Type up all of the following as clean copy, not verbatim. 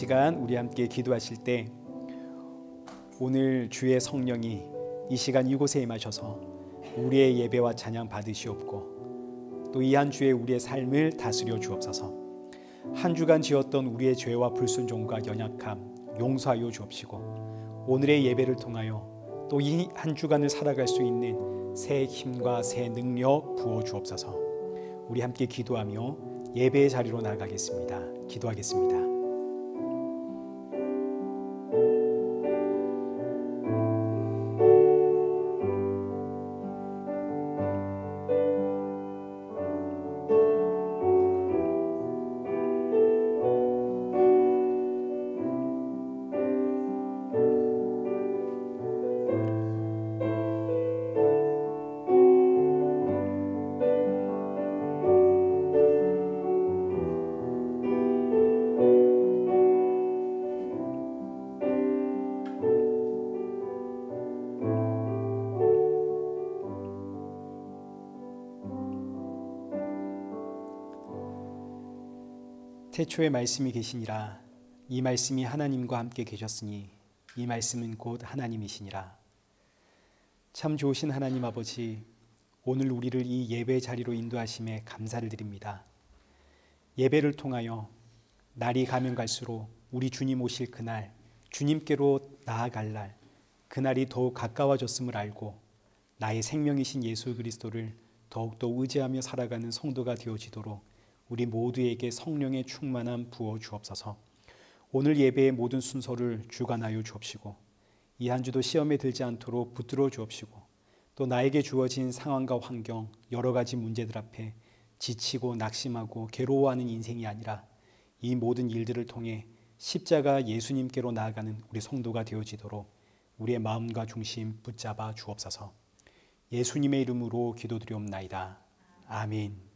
시간 우리 함께 기도하실 때 오늘 주의 성령이 이 시간 이곳에 임하셔서 우리의 예배와 찬양 받으시옵고 또 이 한 주에 우리의 삶을 다스려 주옵소서. 한 주간 지었던 우리의 죄와 불순종과 연약함 용서하여 주옵시고 오늘의 예배를 통하여 또 이 한 주간을 살아갈 수 있는 새 힘과 새 능력 부어 주옵소서. 우리 함께 기도하며 예배의 자리로 나아가겠습니다. 기도하겠습니다. 태초에 말씀이 계시니라. 이 말씀이 하나님과 함께 계셨으니 이 말씀은 곧 하나님이시니라. 참 좋으신 하나님 아버지, 오늘 우리를 이 예배 자리로 인도하심에 감사를 드립니다. 예배를 통하여 날이 가면 갈수록 우리 주님 오실 그날, 주님께로 나아갈 날, 그날이 더욱 가까워졌음을 알고 나의 생명이신 예수 그리스도를 더욱더 의지하며 살아가는 성도가 되어지도록 우리 모두에게 성령의 충만함 부어 주옵소서. 오늘 예배의 모든 순서를 주관하여 주옵시고 이 한 주도 시험에 들지 않도록 붙들어 주옵시고 또 나에게 주어진 상황과 환경 여러 가지 문제들 앞에 지치고 낙심하고 괴로워하는 인생이 아니라 이 모든 일들을 통해 십자가 예수님께로 나아가는 우리 성도가 되어지도록 우리의 마음과 중심 붙잡아 주옵소서. 예수님의 이름으로 기도드리옵나이다. 아멘.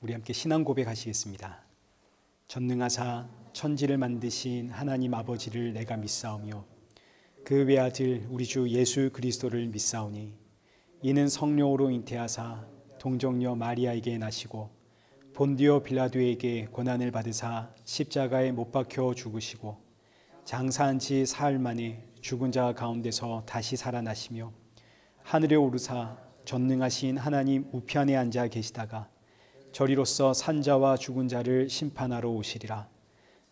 우리 함께 신앙 고백하시겠습니다. 전능하사 천지를 만드신 하나님 아버지를 내가 믿사오며 그 외아들 우리 주 예수 그리스도를 믿사오니 이는 성령으로 잉태하사 동정녀 마리아에게 나시고 본디오 빌라도에게 고난을 받으사 십자가에 못 박혀 죽으시고 장사한 지 사흘 만에 죽은 자 가운데서 다시 살아나시며 하늘에 오르사 전능하신 하나님 우편에 앉아 계시다가 저리로서 산자와 죽은 자를 심판하러 오시리라.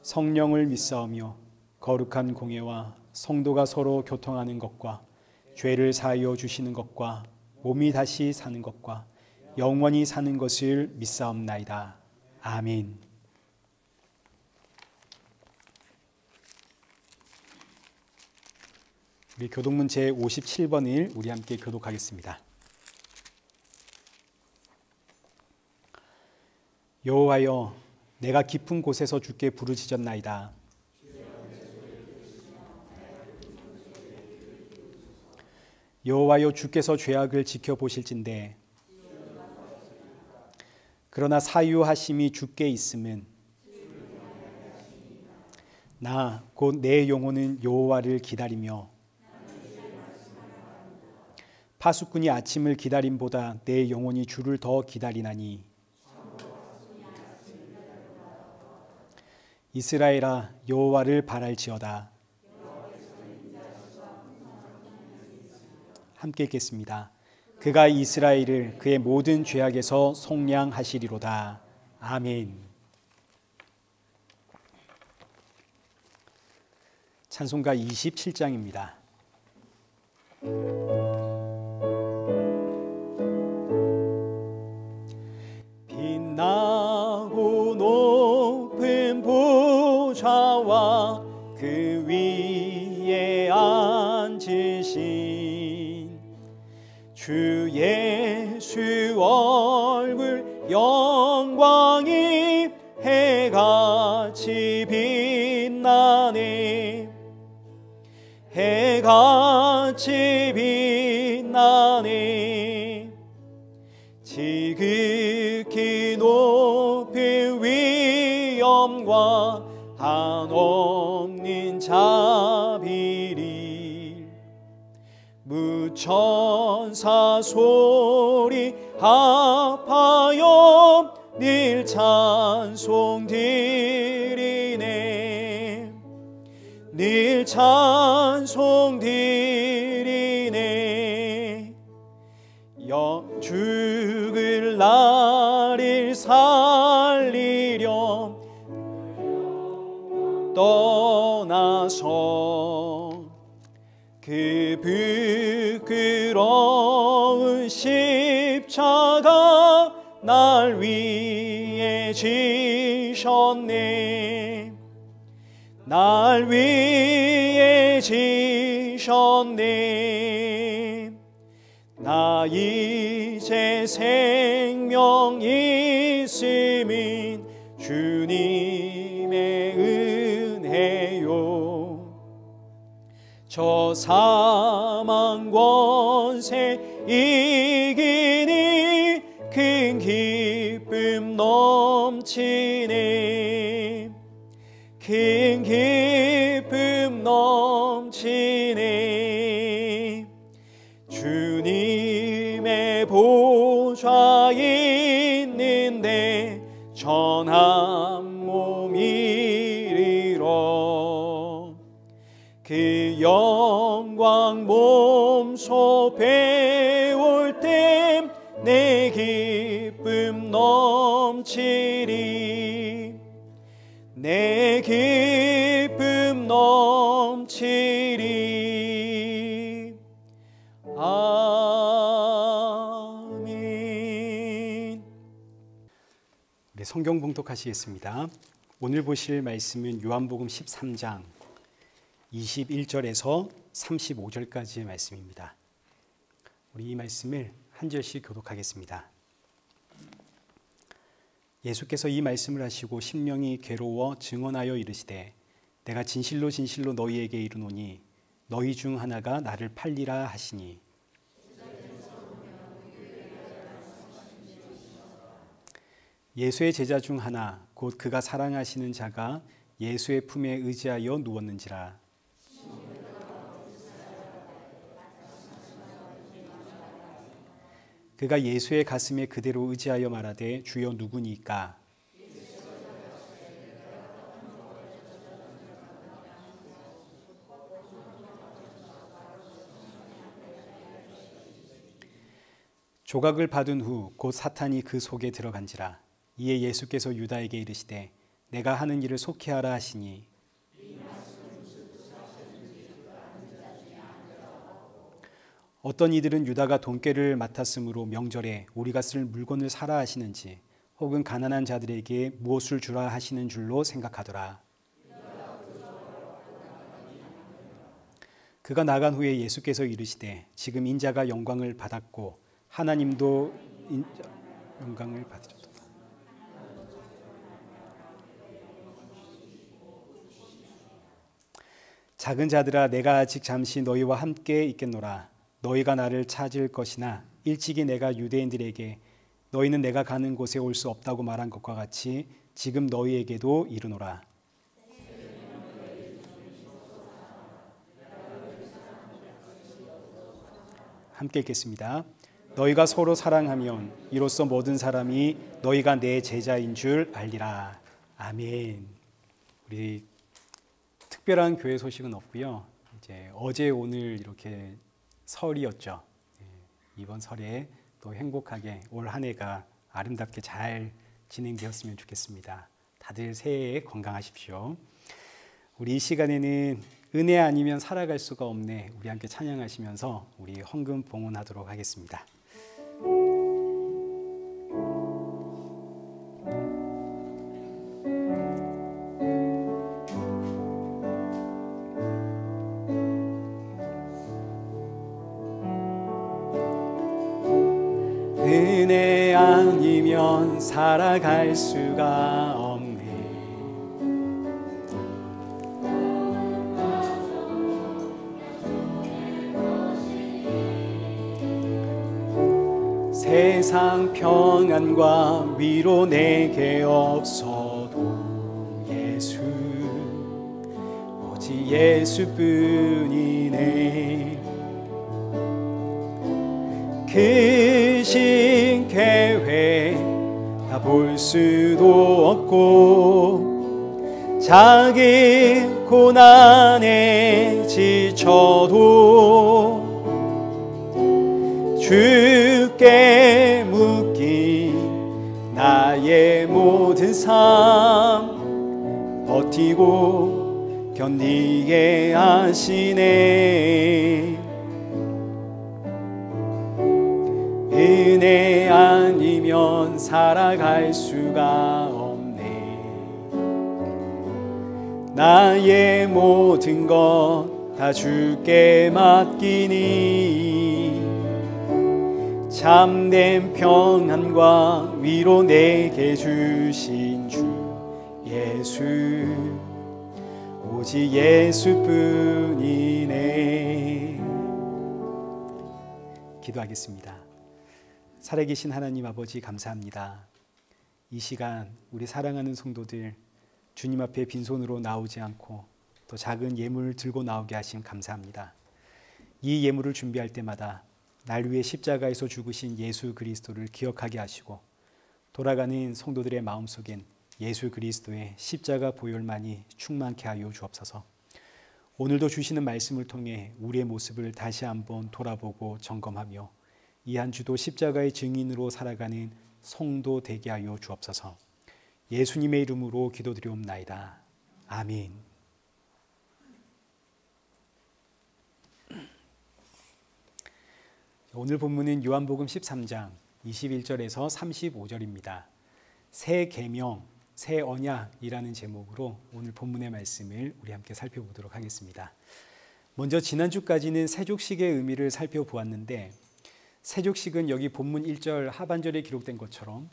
성령을 믿사오며 거룩한 공예와 성도가 서로 교통하는 것과 죄를 사하여 주시는 것과 몸이 다시 사는 것과 영원히 사는 것을 믿사옵나이다. 아멘. 우리 교독문 제57번을 우리 함께 교독하겠습니다. 여호와여, 내가 깊은 곳에서 주께 부르짖었나이다. 여호와여, 주께서 죄악을 지켜보실진대 그러나 사유하심이 주께 있음은 나 곧 내 영혼은 여호와를 기다리며 파수꾼이 아침을 기다림보다 내 영혼이 주를 더 기다리나니 이스라엘아, 여호와를 바랄지어다. 함께 읽겠습니다. 그가 이스라엘을 그의 모든 죄악에서 속량하시리로다. 아멘. 찬송가 27장입니다. 빛나고 높은 보좌와 그 위에 앉으신 주 예수 얼굴 영광이 해같이 빛나네. 해같이 빛나네. 지극히 높은 위엄과 한없는 자비를 무천사 소리 합하여 늘 찬송 드리네. 늘 찬송 드리네. 죽을 나를 살리려 떠나서 그 부끄러운 십자가 날 위해 지셨네. 날 위해 지셨네. 나 이제 생명 있음은 주님의 은혜요. 저 사망 권세 이기니 큰 기쁨 넘치네. 큰 기쁨 넘치네. 주님의 보좌 있는데 전한 몸 이르러 그 영광 몸소 배울 때 내 기쁨 넘치리. 내 기쁨 넘치리. 아멘. 우리 성경 봉독하시겠습니다. 오늘 보실 말씀은 요한복음 13장 21절에서 35절까지의 말씀입니다. 우리 이 말씀을 한 절씩 교독하겠습니다. 예수께서 이 말씀을 하시고 심령이 괴로워 증언하여 이르시되 내가 진실로 진실로 너희에게 이르노니 너희 중 하나가 나를 팔리라 하시니 예수의 제자 중 하나 곧 그가 사랑하시는 자가 예수의 품에 의지하여 누웠는지라. 그가 예수의 가슴에 그대로 의지하여 말하되 주여 누구니까? 조각을 받은 후 곧 사탄이 그 속에 들어간지라. 이에 예수께서 유다에게 이르시되 내가 하는 일을 속히하라 하시니 어떤 이들은 유다가 돈꾀를 맡았으므로 명절에 우리가 쓸 물건을 사라 하시는지 혹은 가난한 자들에게 무엇을 주라 하시는 줄로 생각하더라. 그가 나간 후에 예수께서 이르시되 지금 인자가 영광을 받았고 하나님도 영광을 받으셨도다. 작은 자들아 내가 아직 잠시 너희와 함께 있겠노라. 너희가 나를 찾을 것이나 일찍이 내가 유대인들에게 너희는 내가 가는 곳에 올 수 없다고 말한 것과 같이 지금 너희에게도 이르노라. 함께 읽겠습니다. 너희가 서로 사랑하면 이로써 모든 사람이 너희가 내 제자인 줄 알리라. 아멘. 우리 특별한 교회 소식은 없고요. 이제 어제 오늘 이렇게 설이었죠. 이번 설에 또 행복하게 올 한 해가 아름답게 잘 진행되었으면 좋겠습니다. 다들 새해에 건강하십시오. 우리 이 시간에는 은혜 아니면 살아갈 수가 없네. 우리 함께 찬양하시면서 우리 헌금 봉헌하도록 하겠습니다. 은혜 아니면 살아갈 수가 없네. 세상 평안과 위로 내게 없어도 예수, 오직 예수뿐이네. 크신 계획 다 볼 수도 없고 자기 고난에 지쳐도 주께 묶인 나의 모든 삶 버티고 견디게 하시네. 은혜 아니면 살아갈 수가 없네. 나의 모든 것 다 주께 맡기니 참된 평안과 위로 내게 주신 주 예수 오직 예수뿐이네. 기도하겠습니다. 살아계신 하나님 아버지 감사합니다. 이 시간 우리 사랑하는 성도들 주님 앞에 빈손으로 나오지 않고 또 작은 예물을 들고 나오게 하심 감사합니다. 이 예물을 준비할 때마다 날 위해 십자가에서 죽으신 예수 그리스도를 기억하게 하시고 돌아가는 성도들의 마음속엔 예수 그리스도의 십자가 보혈만이 충만케 하여 주옵소서. 오늘도 주시는 말씀을 통해 우리의 모습을 다시 한번 돌아보고 점검하며 이 한 주도 십자가의 증인으로 살아가는 성도 되게 하여 주옵소서. 예수님의 이름으로 기도드리옵나이다. 아멘. 오늘 본문은 요한복음 13장 21절에서 35절입니다. 새 계명, 새 언약이라는 제목으로 오늘 본문의 말씀을 우리 함께 살펴보도록 하겠습니다. 먼저 지난주까지는 세족식의 의미를 살펴보았는데 세족식은 여기 본문 1절 하반절에 기록된 것처럼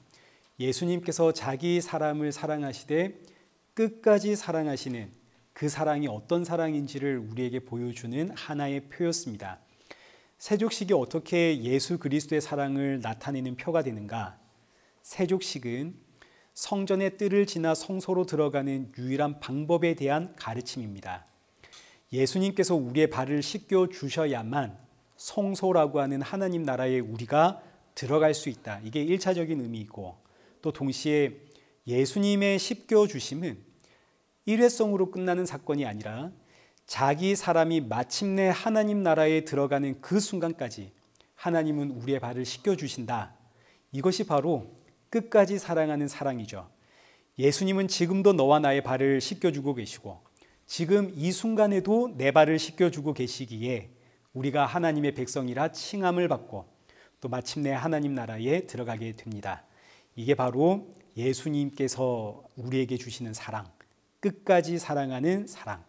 예수님께서 자기 사람을 사랑하시되 끝까지 사랑하시는 그 사랑이 어떤 사랑인지를 우리에게 보여주는 하나의 표였습니다. 세족식이 어떻게 예수 그리스도의 사랑을 나타내는 표가 되는가? 세족식은 성전의 뜰을 지나 성소로 들어가는 유일한 방법에 대한 가르침입니다. 예수님께서 우리의 발을 씻겨 주셔야만 성소라고 하는 하나님 나라에 우리가 들어갈 수 있다. 이게 1차적인 의미이고 또 동시에 예수님의 씻겨 주심은 일회성으로 끝나는 사건이 아니라 자기 사람이 마침내 하나님 나라에 들어가는 그 순간까지 하나님은 우리의 발을 씻겨주신다. 이것이 바로 끝까지 사랑하는 사랑이죠. 예수님은 지금도 너와 나의 발을 씻겨주고 계시고 지금 이 순간에도 내 발을 씻겨주고 계시기에 우리가 하나님의 백성이라 칭함을 받고 또 마침내 하나님 나라에 들어가게 됩니다. 이게 바로 예수님께서 우리에게 주시는 사랑, 끝까지 사랑하는 사랑.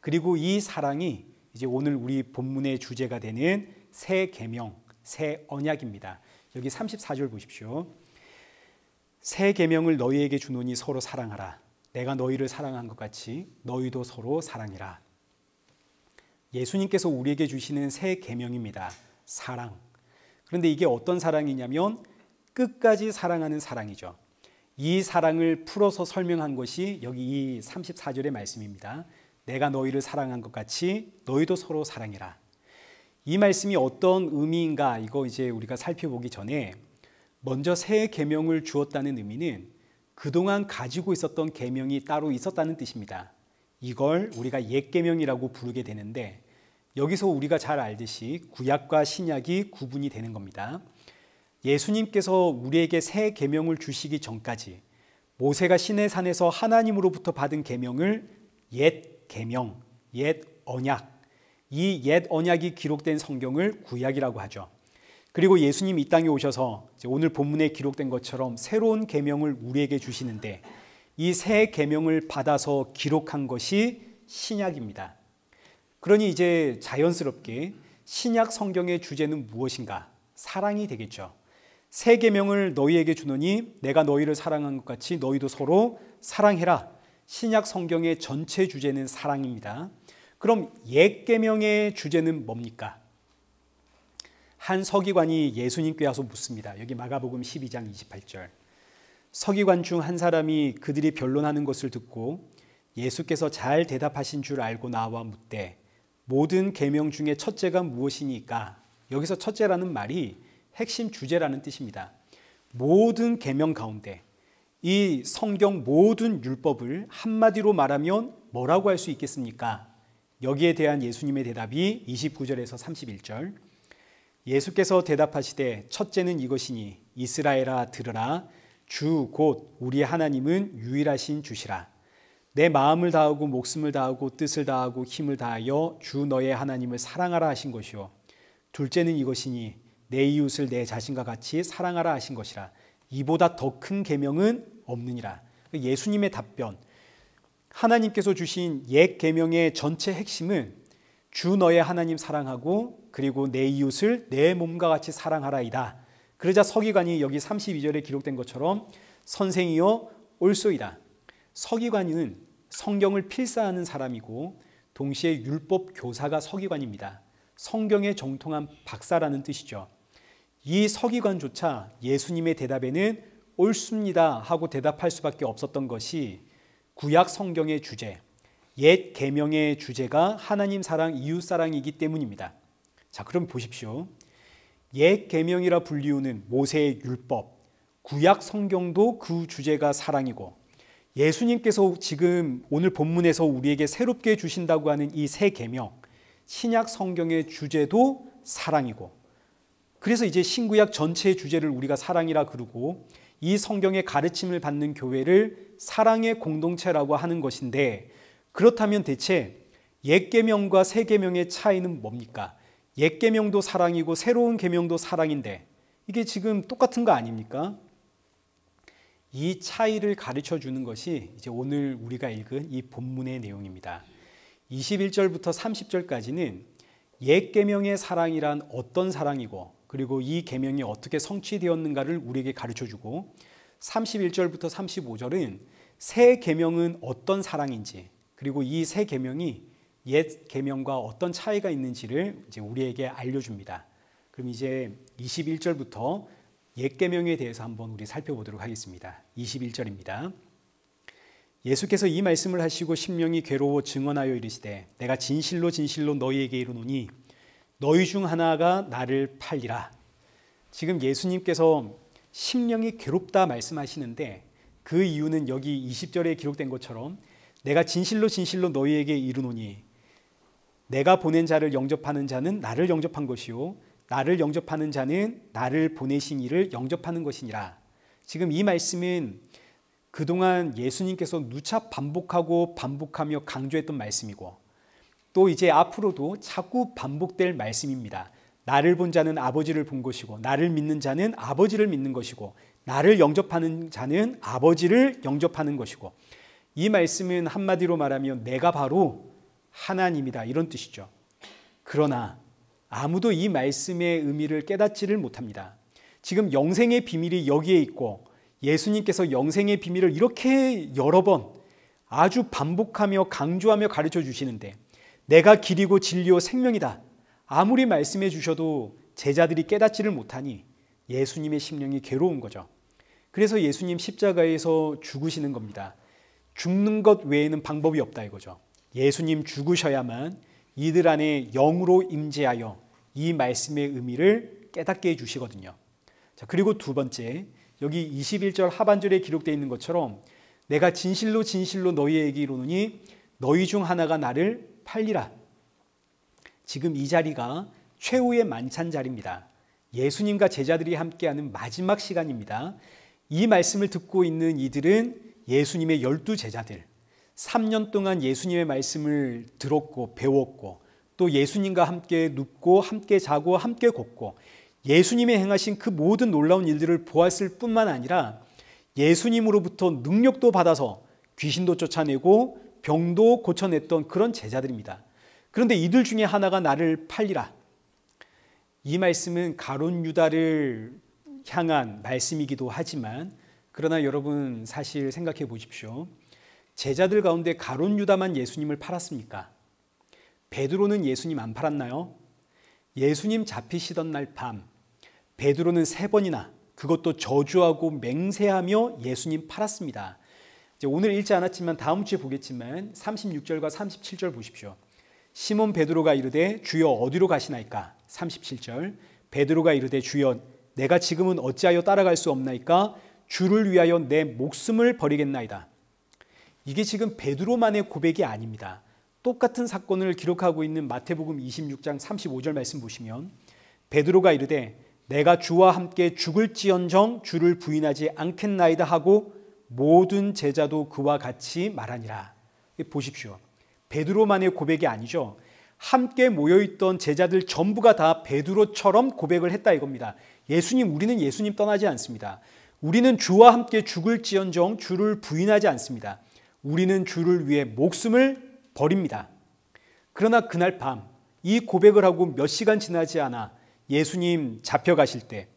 그리고 이 사랑이 이제 오늘 우리 본문의 주제가 되는 새 계명, 새 언약입니다. 여기 34절 보십시오. 새 계명을 너희에게 주노니 서로 사랑하라. 내가 너희를 사랑한 것 같이 너희도 서로 사랑해라. 예수님께서 우리에게 주시는 새 계명입니다. 사랑. 그런데 이게 어떤 사랑이냐면 끝까지 사랑하는 사랑이죠. 이 사랑을 풀어서 설명한 것이 여기 이 34절의 말씀입니다. 내가 너희를 사랑한 것 같이 너희도 서로 사랑해라. 이 말씀이 어떤 의미인가 이거 이제 우리가 살펴보기 전에 먼저 새 계명을 주었다는 의미는 그동안 가지고 있었던 계명이 따로 있었다는 뜻입니다. 이걸 우리가 옛 계명이라고 부르게 되는데 여기서 우리가 잘 알듯이 구약과 신약이 구분이 되는 겁니다. 예수님께서 우리에게 새 계명을 주시기 전까지 모세가 시내산에서 하나님으로부터 받은 계명을 옛 계명, 옛 언약, 이 옛 언약이 기록된 성경을 구약이라고 하죠. 그리고 예수님 이 땅에 오셔서 오늘 본문에 기록된 것처럼 새로운 계명을 우리에게 주시는데 이 새 계명을 받아서 기록한 것이 신약입니다. 그러니 이제 자연스럽게 신약 성경의 주제는 무엇인가? 사랑이 되겠죠. 새 계명을 너희에게 주노니 내가 너희를 사랑한 것 같이 너희도 서로 사랑해라. 신약 성경의 전체 주제는 사랑입니다. 그럼 옛 계명의 주제는 뭡니까? 한 서기관이 예수님께 와서 묻습니다. 여기 마가복음 12장 28절. 서기관 중 한 사람이 그들이 변론하는 것을 듣고 예수께서 잘 대답하신 줄 알고 나와 묻되 모든 계명 중에 첫째가 무엇이니까? 여기서 첫째라는 말이 핵심 주제라는 뜻입니다. 모든 계명 가운데 이 성경 모든 율법을 한마디로 말하면 뭐라고 할 수 있겠습니까? 여기에 대한 예수님의 대답이 29절에서 31절. 예수께서 대답하시되 첫째는 이것이니 이스라엘아 들으라. 주 곧 우리 하나님은 유일하신 주시라. 내 마음을 다하고 목숨을 다하고 뜻을 다하고 힘을 다하여 주 너의 하나님을 사랑하라 하신 것이요. 둘째는 이것이니 내 이웃을 내 자신과 같이 사랑하라 하신 것이라. 이보다 더 큰 계명은 없느니라. 예수님의 답변, 하나님께서 주신 옛 계명의 전체 핵심은 주 너의 하나님 사랑하고 그리고 내 이웃을 내 몸과 같이 사랑하라이다. 그러자 서기관이 여기 32절에 기록된 것처럼 선생이여 옳소이다. 서기관은 성경을 필사하는 사람이고 동시에 율법 교사가 서기관입니다. 성경에 정통한 박사라는 뜻이죠. 이 서기관조차 예수님의 대답에는 옳습니다 하고 대답할 수밖에 없었던 것이 구약 성경의 주제, 옛 계명의 주제가 하나님 사랑, 이웃 사랑이기 때문입니다. 자, 그럼 보십시오. 옛 계명이라 불리우는 모세의 율법, 구약 성경도 그 주제가 사랑이고 예수님께서 지금 오늘 본문에서 우리에게 새롭게 주신다고 하는 이 새 계명, 신약 성경의 주제도 사랑이고, 그래서 이제 신구약 전체의 주제를 우리가 사랑이라 그러고 이 성경의 가르침을 받는 교회를 사랑의 공동체라고 하는 것인데, 그렇다면 대체 옛 계명과 새 계명의 차이는 뭡니까? 옛 계명도 사랑이고 새로운 계명도 사랑인데 이게 지금 똑같은 거 아닙니까? 이 차이를 가르쳐 주는 것이 이제 오늘 우리가 읽은 이 본문의 내용입니다. 21절부터 30절까지는 옛 계명의 사랑이란 어떤 사랑이고 그리고 이 계명이 어떻게 성취되었는가를 우리에게 가르쳐 주고, 31절부터 35절은 새 계명은 어떤 사랑인지 그리고 이 새 계명이 옛 계명과 어떤 차이가 있는지를 이제 우리에게 알려줍니다. 그럼 이제 21절부터 옛 계명에 대해서 한번 우리 살펴보도록 하겠습니다. 21절입니다. 예수께서 이 말씀을 하시고 심령이 괴로워 증언하여 이르시되 내가 진실로 진실로 너희에게 이르노니 너희 중 하나가 나를 팔리라. 지금 예수님께서 심령이 괴롭다 말씀하시는데 그 이유는 여기 20절에 기록된 것처럼 내가 진실로 진실로 너희에게 이르노니, 내가 보낸 자를 영접하는 자는 나를 영접한 것이요 나를 영접하는 자는 나를 보내신 이를 영접하는 것이니라. 지금 이 말씀은 그동안 예수님께서 누차 반복하고 반복하며 강조했던 말씀이고 또 이제 앞으로도 자꾸 반복될 말씀입니다. 나를 본 자는 아버지를 본 것이고 나를 믿는 자는 아버지를 믿는 것이고 나를 영접하는 자는 아버지를 영접하는 것이고, 이 말씀은 한마디로 말하면 내가 바로 하나님이다 이런 뜻이죠. 그러나 아무도 이 말씀의 의미를 깨닫지를 못합니다. 지금 영생의 비밀이 여기에 있고 예수님께서 영생의 비밀을 이렇게 여러 번 아주 반복하며 강조하며 가르쳐 주시는데 내가 길이고 진리요 생명이다 아무리 말씀해 주셔도 제자들이 깨닫지를 못하니 예수님의 심령이 괴로운 거죠. 그래서 예수님 십자가에서 죽으시는 겁니다. 죽는 것 외에는 방법이 없다 이거죠. 예수님 죽으셔야만 이들 안에 영으로 임재하여 이 말씀의 의미를 깨닫게 해주시거든요. 자, 그리고 두 번째, 여기 21절 하반절에 기록되어 있는 것처럼 내가 진실로 진실로 너희에게 이르노니 너희 중 하나가 나를 팔리라. 지금 이 자리가 최후의 만찬 자리입니다. 예수님과 제자들이 함께하는 마지막 시간입니다. 이 말씀을 듣고 있는 이들은 예수님의 12제자들, 3년 동안 예수님의 말씀을 들었고 배웠고 또 예수님과 함께 눕고 함께 자고 함께 걷고 예수님이 행하신 그 모든 놀라운 일들을 보았을 뿐만 아니라 예수님으로부터 능력도 받아서 귀신도 쫓아내고 병도 고쳐냈던 그런 제자들입니다. 그런데 이들 중에 하나가 나를 팔리라. 이 말씀은 가룟 유다를 향한 말씀이기도 하지만, 그러나 여러분 사실 생각해 보십시오. 제자들 가운데 가룟 유다만 예수님을 팔았습니까? 베드로는 예수님 안 팔았나요? 예수님 잡히시던 날 밤 베드로는 3번이나 그것도 저주하고 맹세하며 예수님 팔았습니다. 이제 오늘 읽지 않았지만 다음 주에 보겠지만 36절과 37절 보십시오. 시몬 베드로가 이르되 주여 어디로 가시나이까? 37절 베드로가 이르되 주여 내가 지금은 어찌하여 따라갈 수 없나이까? 주를 위하여 내 목숨을 버리겠나이다. 이게 지금 베드로만의 고백이 아닙니다. 똑같은 사건을 기록하고 있는 마태복음 26장 35절 말씀 보시면 베드로가 이르되 내가 주와 함께 죽을지언정 주를 부인하지 않겠나이다 하고 모든 제자도 그와 같이 말하니라. 보십시오. 베드로만의 고백이 아니죠. 함께 모여있던 제자들 전부가 다 베드로처럼 고백을 했다 이겁니다. 예수님, 우리는 예수님 떠나지 않습니다. 우리는 주와 함께 죽을지언정 주를 부인하지 않습니다. 우리는 주를 위해 목숨을 버립니다. 그러나 그날 밤 이 고백을 하고 몇 시간 지나지 않아 예수님 잡혀가실 때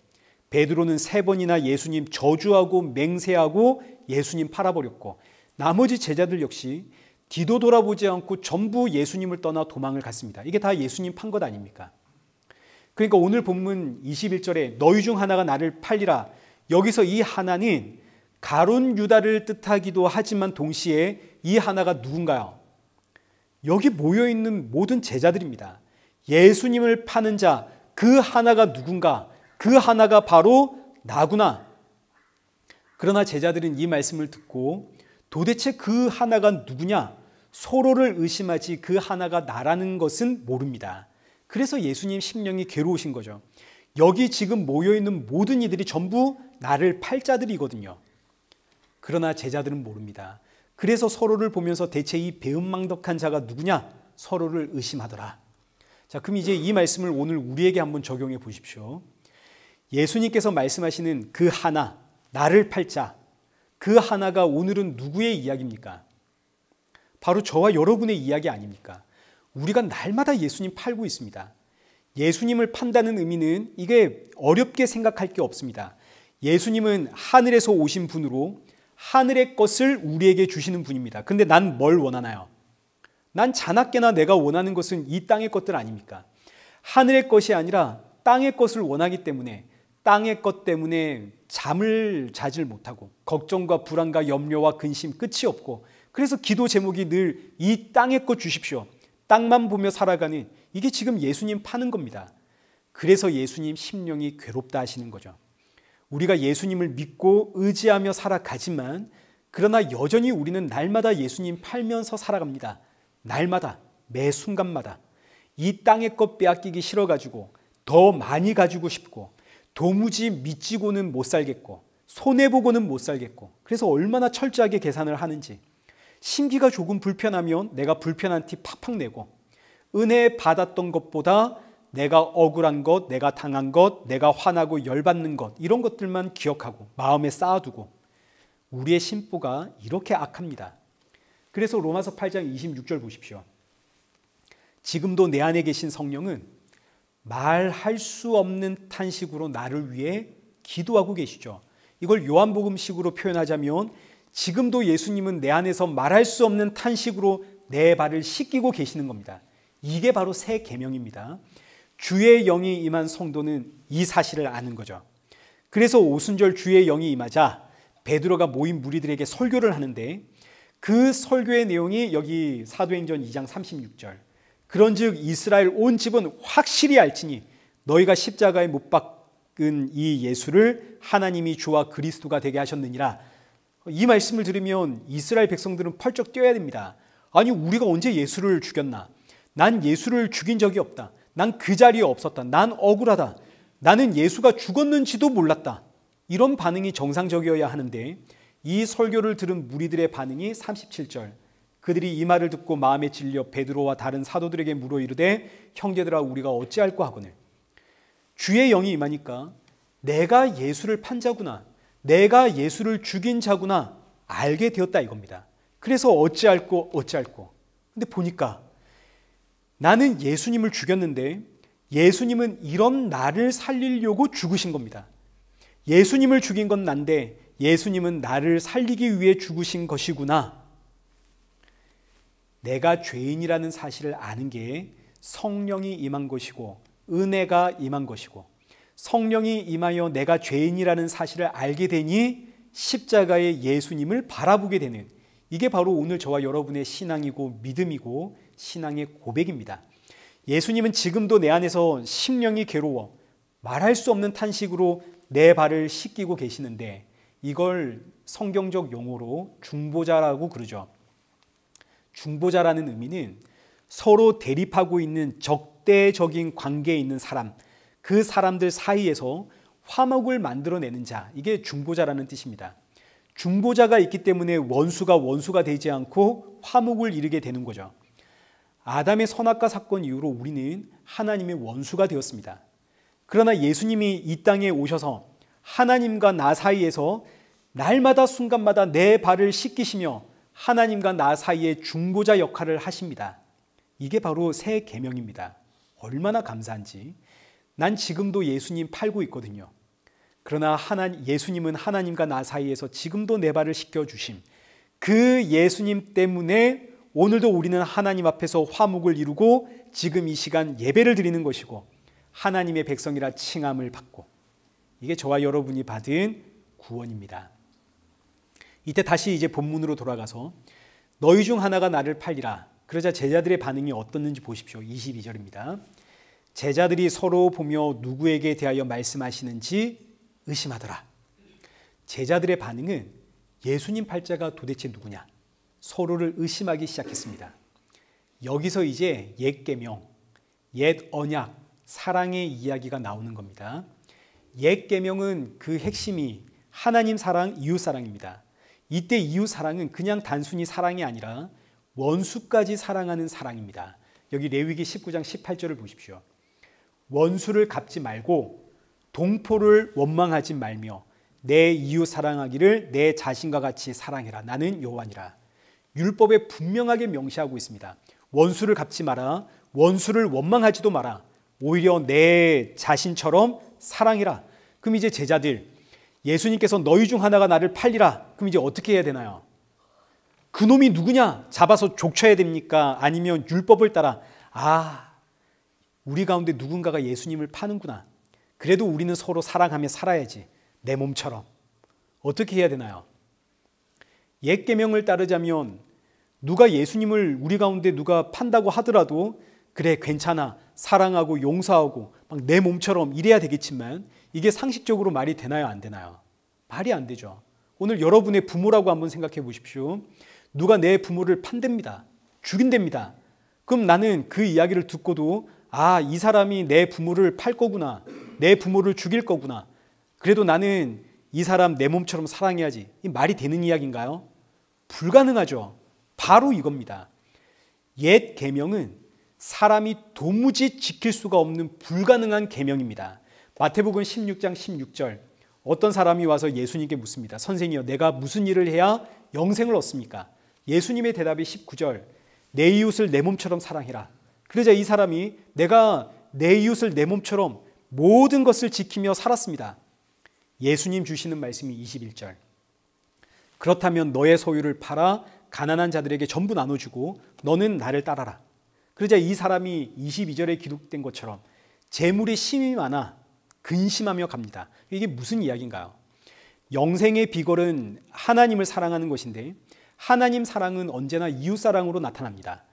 베드로는 3번이나 예수님 저주하고 맹세하고 예수님 팔아버렸고 나머지 제자들 역시 뒤도 돌아보지 않고 전부 예수님을 떠나 도망을 갔습니다. 이게 다 예수님 판 것 아닙니까? 그러니까 오늘 본문 21절에 너희 중 하나가 나를 팔리라. 여기서 이 하나는 가룟 유다를 뜻하기도 하지만 동시에 이 하나가 누군가요? 여기 모여있는 모든 제자들입니다. 예수님을 파는 자, 그 하나가 누군가? 그 하나가 바로 나구나. 그러나 제자들은 이 말씀을 듣고 도대체 그 하나가 누구냐? 서로를 의심하지 그 하나가 나라는 것은 모릅니다. 그래서 예수님 심령이 괴로우신 거죠. 여기 지금 모여있는 모든 이들이 전부 나를 팔 자들이거든요. 그러나 제자들은 모릅니다. 그래서 서로를 보면서 대체 이 배은망덕한 자가 누구냐? 서로를 의심하더라. 자, 그럼 이제 이 말씀을 오늘 우리에게 한번 적용해 보십시오. 예수님께서 말씀하시는 그 하나, 나를 팔 자, 그 하나가 오늘은 누구의 이야기입니까? 바로 저와 여러분의 이야기 아닙니까? 우리가 날마다 예수님 팔고 있습니다. 예수님을 판다는 의미는 이게 어렵게 생각할 게 없습니다. 예수님은 하늘에서 오신 분으로 하늘의 것을 우리에게 주시는 분입니다. 근데 난 뭘 원하나요? 난 자나깨나 내가 원하는 것은 이 땅의 것들 아닙니까? 하늘의 것이 아니라 땅의 것을 원하기 때문에 땅의 것 때문에 잠을 자질 못하고 걱정과 불안과 염려와 근심 끝이 없고 그래서 기도 제목이 늘 이 땅의 것 주십시오. 땅만 보며 살아가는 이게 지금 예수님 파는 겁니다. 그래서 예수님 심령이 괴롭다 하시는 거죠. 우리가 예수님을 믿고 의지하며 살아가지만 그러나 여전히 우리는 날마다 예수님 팔면서 살아갑니다. 날마다 매 순간마다 이 땅의 것 빼앗기기 싫어가지고 더 많이 가지고 싶고 도무지 믿지고는 못 살겠고 손해보고는 못 살겠고 그래서 얼마나 철저하게 계산을 하는지 심기가 조금 불편하면 내가 불편한 티 팍팍 내고 은혜 받았던 것보다 내가 억울한 것, 내가 당한 것, 내가 화나고 열받는 것 이런 것들만 기억하고 마음에 쌓아두고 우리의 심보가 이렇게 악합니다. 그래서 로마서 8장 26절 보십시오. 지금도 내 안에 계신 성령은 말할 수 없는 탄식으로 나를 위해 기도하고 계시죠. 이걸 요한복음식으로 표현하자면 지금도 예수님은 내 안에서 말할 수 없는 탄식으로 내 발을 씻기고 계시는 겁니다. 이게 바로 새 계명입니다. 주의 영이 임한 성도는 이 사실을 아는 거죠. 그래서 오순절 주의 영이 임하자 베드로가 모인 무리들에게 설교를 하는데 그 설교의 내용이 여기 사도행전 2장 36절 그런즉 이스라엘 온 집은 확실히 알지니 너희가 십자가에 못 박은 이 예수를 하나님이 주와 그리스도가 되게 하셨느니라. 이 말씀을 들으면 이스라엘 백성들은 펄쩍 뛰어야 됩니다. 아니 우리가 언제 예수를 죽였나? 난 예수를 죽인 적이 없다. 난 그 자리에 없었다. 난 억울하다. 나는 예수가 죽었는지도 몰랐다. 이런 반응이 정상적이어야 하는데 이 설교를 들은 무리들의 반응이 37절 그들이 이 말을 듣고 마음에 찔려 베드로와 다른 사도들에게 물어 이르되 형제들아 우리가 어찌할꼬 하거늘. 주의 영이 임하니까 내가 예수를 판 자구나. 내가 예수를 죽인 자구나 알게 되었다 이겁니다. 그래서 어찌할꼬. 근데 보니까 나는 예수님을 죽였는데 예수님은 이런 나를 살리려고 죽으신 겁니다. 예수님을 죽인 건 난데 예수님은 나를 살리기 위해 죽으신 것이구나. 내가 죄인이라는 사실을 아는 게 성령이 임한 것이고 은혜가 임한 것이고 성령이 임하여 내가 죄인이라는 사실을 알게 되니 십자가의 예수님을 바라보게 되는 이게 바로 오늘 저와 여러분의 신앙이고 믿음이고 신앙의 고백입니다. 예수님은 지금도 내 안에서 심령이 괴로워 말할 수 없는 탄식으로 내 발을 씻기고 계시는데 이걸 성경적 용어로 중보자라고 그러죠. 중보자라는 의미는 서로 대립하고 있는 적대적인 관계에 있는 사람, 그 사람들 사이에서 화목을 만들어내는 자, 이게 중보자라는 뜻입니다. 중보자가 있기 때문에 원수가 되지 않고 화목을 이루게 되는 거죠. 아담의 선악과 사건 이후로 우리는 하나님의 원수가 되었습니다. 그러나 예수님이 이 땅에 오셔서 하나님과 나 사이에서 날마다 순간마다 내 발을 씻기시며 하나님과 나 사이에 중보자 역할을 하십니다. 이게 바로 새 계명입니다. 얼마나 감사한지. 난 지금도 예수님 팔고 있거든요. 그러나 예수님은 하나님과 나 사이에서 지금도 내 발을 씻겨주심. 그 예수님 때문에 오늘도 우리는 하나님 앞에서 화목을 이루고 지금 이 시간 예배를 드리는 것이고 하나님의 백성이라 칭함을 받고, 이게 저와 여러분이 받은 구원입니다. 이때 다시 이제 본문으로 돌아가서 너희 중 하나가 나를 팔리라. 그러자 제자들의 반응이 어떻는지 보십시오. 22절입니다. 제자들이 서로 보며 누구에게 대하여 말씀하시는지 의심하더라. 제자들의 반응은 예수님 팔자가 도대체 누구냐? 서로를 의심하기 시작했습니다. 여기서 이제 옛 계명, 옛 언약, 사랑의 이야기가 나오는 겁니다. 옛 계명은 그 핵심이 하나님 사랑, 이웃 사랑입니다. 이때 이웃 사랑은 그냥 단순히 사랑이 아니라 원수까지 사랑하는 사랑입니다. 여기 레위기 19장 18절을 보십시오. 원수를 갚지 말고 동포를 원망하지 말며 내 이웃 사랑하기를 내 자신과 같이 사랑해라. 나는 여호와니라. 율법에 분명하게 명시하고 있습니다. 원수를 갚지 마라. 원수를 원망하지도 마라. 오히려 내 자신처럼 사랑해라. 그럼 이제 제자들, 예수님께서 너희 중 하나가 나를 팔리라. 그럼 이제 어떻게 해야 되나요? 그놈이 누구냐? 잡아서 족쳐야 됩니까? 아니면 율법을 따라 우리 가운데 누군가가 예수님을 파는구나. 그래도 우리는 서로 사랑하며 살아야지. 내 몸처럼. 어떻게 해야 되나요? 옛 계명을 따르자면 누가 예수님을 우리 가운데 누가 판다고 하더라도 그래 괜찮아. 사랑하고 용서하고 막 내 몸처럼 이래야 되겠지만 이게 상식적으로 말이 되나요? 안 되나요? 말이 안 되죠. 오늘 여러분의 부모라고 한번 생각해 보십시오. 누가 내 부모를 판댑니다. 죽인답니다. 그럼 나는 그 이야기를 듣고도 이 사람이 내 부모를 팔 거구나. 내 부모를 죽일 거구나. 그래도 나는 이 사람 내 몸처럼 사랑해야지. 이 말이 되는 이야기인가요? 불가능하죠. 바로 이겁니다. 옛 계명은 사람이 도무지 지킬 수가 없는 불가능한 계명입니다. 마태복음 16장 16절, 어떤 사람이 와서 예수님께 묻습니다. 선생이여, 내가 무슨 일을 해야 영생을 얻습니까? 예수님의 대답이 19절, 내 이웃을 내 몸처럼 사랑해라. 그러자 이 사람이 내가 내 이웃을 내 몸처럼 모든 것을 지키며 살았습니다. 예수님 주시는 말씀이 21절, 그렇다면 너의 소유를 팔아 가난한 자들에게 전부 나눠주고 너는 나를 따라라. 그러자 이 사람이 22절에 기록된 것처럼 재물이 심이 많아 근심하며 갑니다. 이게 무슨 이야기인가요? 영생의 비결은 하나님을 사랑하는 것인데 하나님 사랑은 언제나 이웃 사랑으로 나타납니다.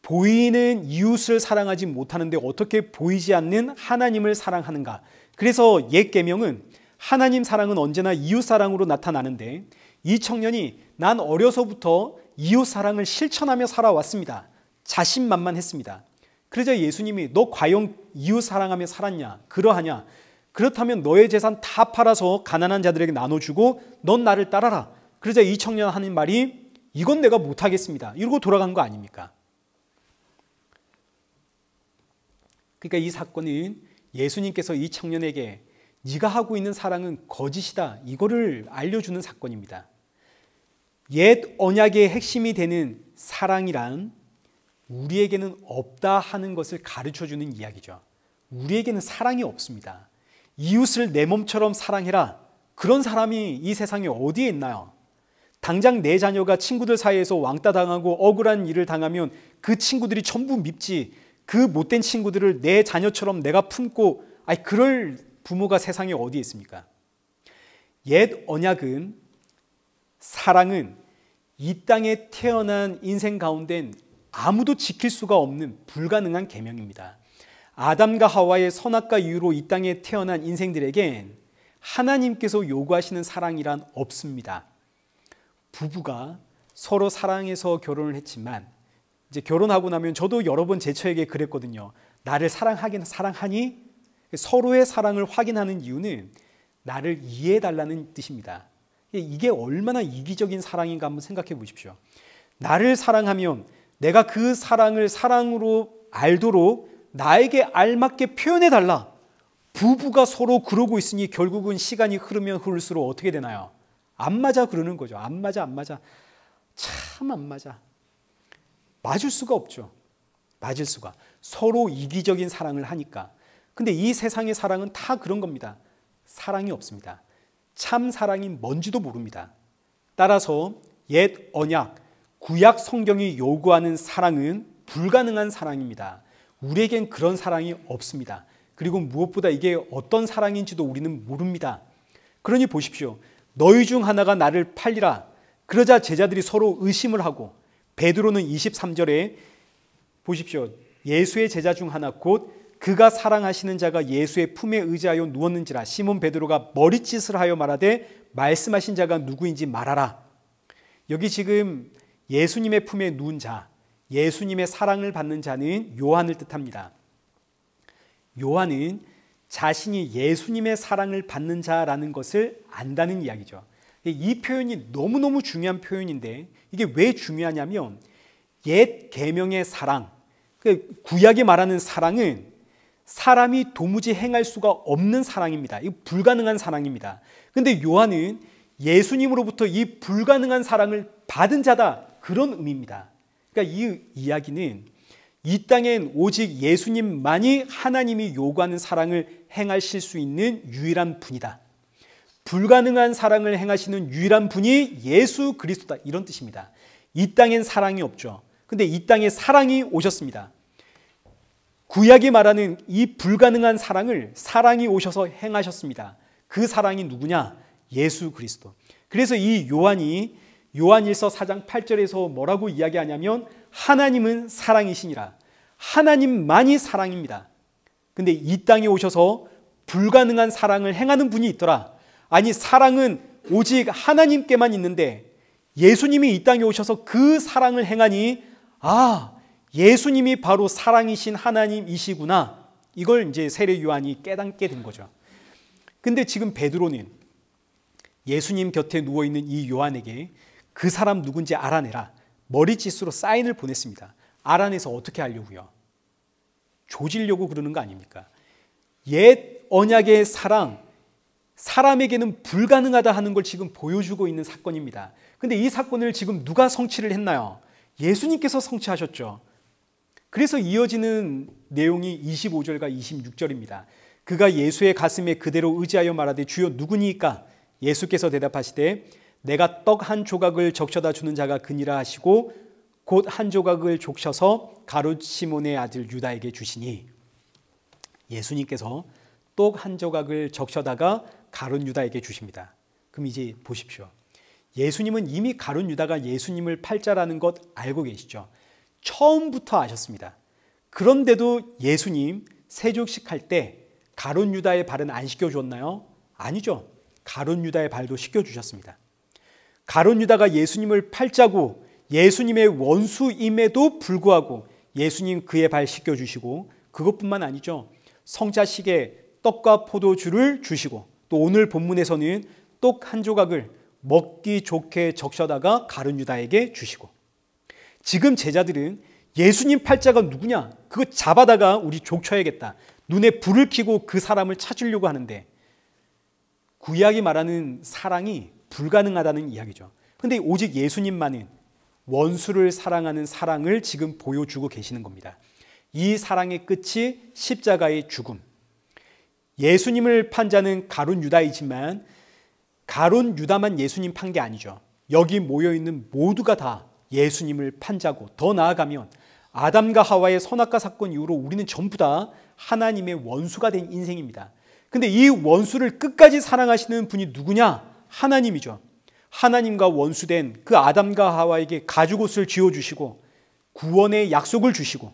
보이는 이웃을 사랑하지 못하는데 어떻게 보이지 않는 하나님을 사랑하는가? 그래서 옛 계명은 하나님 사랑은 언제나 이웃 사랑으로 나타나는데 이 청년이 난 어려서부터 이웃 사랑을 실천하며 살아왔습니다. 자신만만했습니다. 그러자 예수님이 너 과연 이웃 사랑하며 살았냐? 그러하냐? 그렇다면 너의 재산 다 팔아서 가난한 자들에게 나눠주고 넌 나를 따라라. 그러자 이 청년 하는 말이 이건 내가 못하겠습니다. 이러고 돌아간 거 아닙니까? 그러니까 이 사건은 예수님께서 이 청년에게 네가 하고 있는 사랑은 거짓이다. 이거를 알려주는 사건입니다. 옛 언약의 핵심이 되는 사랑이란 우리에게는 없다 하는 것을 가르쳐주는 이야기죠. 우리에게는 사랑이 없습니다. 이웃을 내 몸처럼 사랑해라. 그런 사람이 이 세상에 어디에 있나요? 당장 내 자녀가 친구들 사이에서 왕따 당하고 억울한 일을 당하면 그 친구들이 전부 밉지. 그 못된 친구들을 내 자녀처럼 내가 품고 그럴 부모가 세상에 어디에 있습니까? 옛 언약은, 사랑은 이 땅에 태어난 인생 가운데는 아무도 지킬 수가 없는 불가능한 계명입니다. 아담과 하와의 선악과 이유로 이 땅에 태어난 인생들에겐 하나님께서 요구하시는 사랑이란 없습니다. 부부가 서로 사랑해서 결혼을 했지만 이제 결혼하고 나면 저도 여러 번 제 처에게 그랬거든요. 나를 사랑하니? 서로의 사랑을 확인하는 이유는 나를 이해해달라는 뜻입니다. 이게 얼마나 이기적인 사랑인가 한번 생각해 보십시오. 나를 사랑하면 내가 그 사랑을 사랑으로 알도록 나에게 알맞게 표현해달라. 부부가 서로 그러고 있으니 결국은 시간이 흐르면 흐를수록 어떻게 되나요? 안 맞아 그러는 거죠. 안 맞아. 참 안 맞아. 맞을 수가 없죠. 맞을 수가. 서로 이기적인 사랑을 하니까. 근데 이 세상의 사랑은 다 그런 겁니다. 사랑이 없습니다. 참 사랑이 뭔지도 모릅니다. 따라서 옛 언약, 구약 성경이 요구하는 사랑은 불가능한 사랑입니다. 우리에겐 그런 사랑이 없습니다. 그리고 무엇보다 이게 어떤 사랑인지도 우리는 모릅니다. 그러니 보십시오. 너희 중 하나가 나를 팔리라. 그러자 제자들이 서로 의심을 하고 베드로는 23절에 보십시오. 예수의 제자 중 하나 곧 그가 사랑하시는 자가 예수의 품에 의지하여 누웠는지라. 시몬 베드로가 머리짓을 하여 말하되 말씀하신 자가 누구인지 말하라. 여기 지금 예수님의 품에 누운 자, 예수님의 사랑을 받는 자는 요한을 뜻합니다. 요한은 자신이 예수님의 사랑을 받는 자라는 것을 안다는 이야기죠. 이 표현이 너무너무 중요한 표현인데 이게 왜 중요하냐면 옛 계명의 사랑, 구약이 말하는 사랑은 사람이 도무지 행할 수가 없는 사랑입니다. 이 불가능한 사랑입니다. 그런데 요한은 예수님으로부터 이 불가능한 사랑을 받은 자다, 그런 의미입니다. 그러니까 이 이야기는 이 땅엔 오직 예수님만이 하나님이 요구하는 사랑을 행하실 수 있는 유일한 분이다. 불가능한 사랑을 행하시는 유일한 분이 예수 그리스도다, 이런 뜻입니다. 이 땅엔 사랑이 없죠. 근데 이 땅에 사랑이 오셨습니다. 구약이 말하는 이 불가능한 사랑을 사랑이 오셔서 행하셨습니다. 그 사랑이 누구냐? 예수 그리스도. 그래서 이 요한이 요한일서 4장 8절에서 뭐라고 이야기하냐면 하나님은 사랑이시니라. 하나님만이 사랑입니다. 근데 이 땅에 오셔서 불가능한 사랑을 행하는 분이 있더라. 아니, 사랑은 오직 하나님께만 있는데 예수님이 이 땅에 오셔서 그 사랑을 행하니 예수님이 바로 사랑이신 하나님이시구나. 이걸 이제 세례 요한이 깨닫게 된 거죠. 근데 지금 베드로는 예수님 곁에 누워있는 이 요한에게 그 사람 누군지 알아내라. 머리짓으로 사인을 보냈습니다. 알아내서 어떻게 하려고요? 조지려고 그러는 거 아닙니까? 옛 언약의 사랑, 사람에게는 불가능하다 하는 걸 지금 보여주고 있는 사건입니다. 근데 이 사건을 지금 누가 성취를 했나요? 예수님께서 성취하셨죠. 그래서 이어지는 내용이 25절과 26절입니다. 그가 예수의 가슴에 그대로 의지하여 말하되 주여 누구니까? 예수께서 대답하시되 내가 떡 한 조각을 적셔다 주는 자가 그니라 하시고 곧 한 조각을 족셔서 가룟 시몬의 아들 유다에게 주시니. 예수님께서 떡 한 조각을 적셔다가 가룟 유다에게 주십니다. 그럼 이제 보십시오. 예수님은 이미 가룟 유다가 예수님을 팔자라는 것 알고 계시죠. 처음부터 아셨습니다. 그런데도 예수님 세족식 할 때 가룟 유다의 발은 안 씻겨주었나요? 아니죠. 가룟 유다의 발도 씻겨주셨습니다. 가룟 유다가 예수님을 팔자고 예수님의 원수임에도 불구하고 예수님 그의 발 씻겨주시고, 그것뿐만 아니죠. 성자식에 떡과 포도주를 주시고, 또 오늘 본문에서는 떡 한 조각을 먹기 좋게 적셔다가 가룟 유다에게 주시고, 지금 제자들은 예수님 팔자가 누구냐? 그거 잡아다가 우리 족쳐야겠다. 눈에 불을 켜고 그 사람을 찾으려고 하는데 구약이 말하는 사랑이 불가능하다는 이야기죠. 그런데 오직 예수님만은 원수를 사랑하는 사랑을 지금 보여주고 계시는 겁니다. 이 사랑의 끝이 십자가의 죽음. 예수님을 판 자는 가룟 유다이지만 가룟 유다만 예수님 판 게 아니죠. 여기 모여있는 모두가 다 예수님을 판 자고, 더 나아가면 아담과 하와의 선악과 사건 이후로 우리는 전부 다 하나님의 원수가 된 인생입니다. 근데 이 원수를 끝까지 사랑하시는 분이 누구냐? 하나님이죠. 하나님과 원수된 그 아담과 하와에게 가죽옷을 쥐어주시고 구원의 약속을 주시고,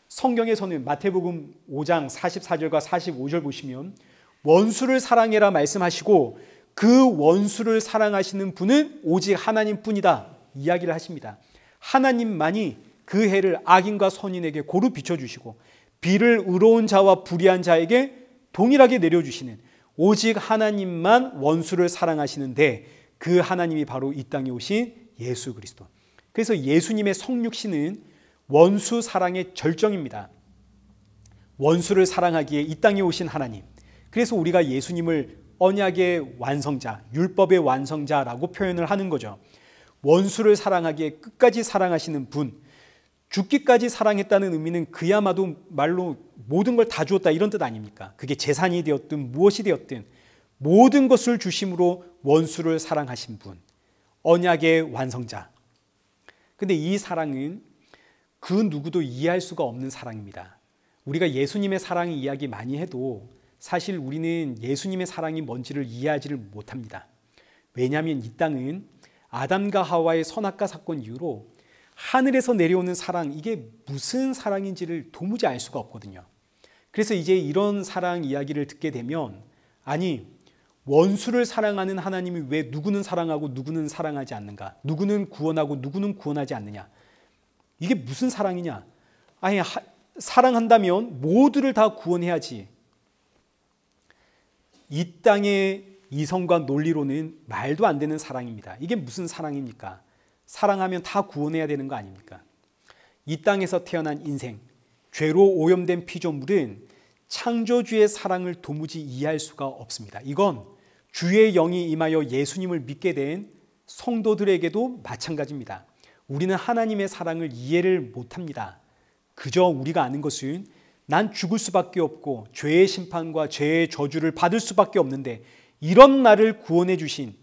성경에서는 마태복음 5장 44절과 45절 보시면 원수를 사랑해라 말씀하시고 그 원수를 사랑하시는 분은 오직 하나님뿐이다 이야기를 하십니다. 하나님만이 그 해를 악인과 선인에게 고루 비춰주시고 비를 의로운 자와 불의한 자에게 동일하게 내려주시는 오직 하나님만 원수를 사랑하시는데 그 하나님이 바로 이 땅에 오신 예수 그리스도. 그래서 예수님의 성육신은 원수 사랑의 절정입니다. 원수를 사랑하기에 이 땅에 오신 하나님. 그래서 우리가 예수님을 언약의 완성자, 율법의 완성자라고 표현을 하는 거죠. 원수를 사랑하기에 끝까지 사랑하시는 분, 죽기까지 사랑했다는 의미는 그야말로 말로 모든 걸 다 주었다 이런 뜻 아닙니까? 그게 재산이 되었든 무엇이 되었든 모든 것을 주심으로 원수를 사랑하신 분, 언약의 완성자. 근데 이 사랑은 그 누구도 이해할 수가 없는 사랑입니다. 우리가 예수님의 사랑 이야기 많이 해도 사실 우리는 예수님의 사랑이 뭔지를 이해하지를 못합니다. 왜냐하면 이 땅은 아담과 하와의 선악과 사건 이후로 하늘에서 내려오는 사랑, 이게 무슨 사랑인지를 도무지 알 수가 없거든요. 그래서 이제 이런 사랑 이야기를 듣게 되면 아니 원수를 사랑하는 하나님이 왜 누구는 사랑하고 누구는 사랑하지 않는가? 누구는 구원하고 누구는 구원하지 않느냐? 이게 무슨 사랑이냐? 아니 사랑한다면 모두를 다 구원해야지. 이 땅의 이성과 논리로는 말도 안 되는 사랑입니다. 이게 무슨 사랑입니까? 사랑하면 다 구원해야 되는 거 아닙니까? 이 땅에서 태어난 인생, 죄로 오염된 피조물은 창조주의 사랑을 도무지 이해할 수가 없습니다. 이건 주의 영이 임하여 예수님을 믿게 된 성도들에게도 마찬가지입니다. 우리는 하나님의 사랑을 이해를 못합니다. 그저 우리가 아는 것은 난 죽을 수밖에 없고 죄의 심판과 죄의 저주를 받을 수밖에 없는데 이런 나를 구원해 주신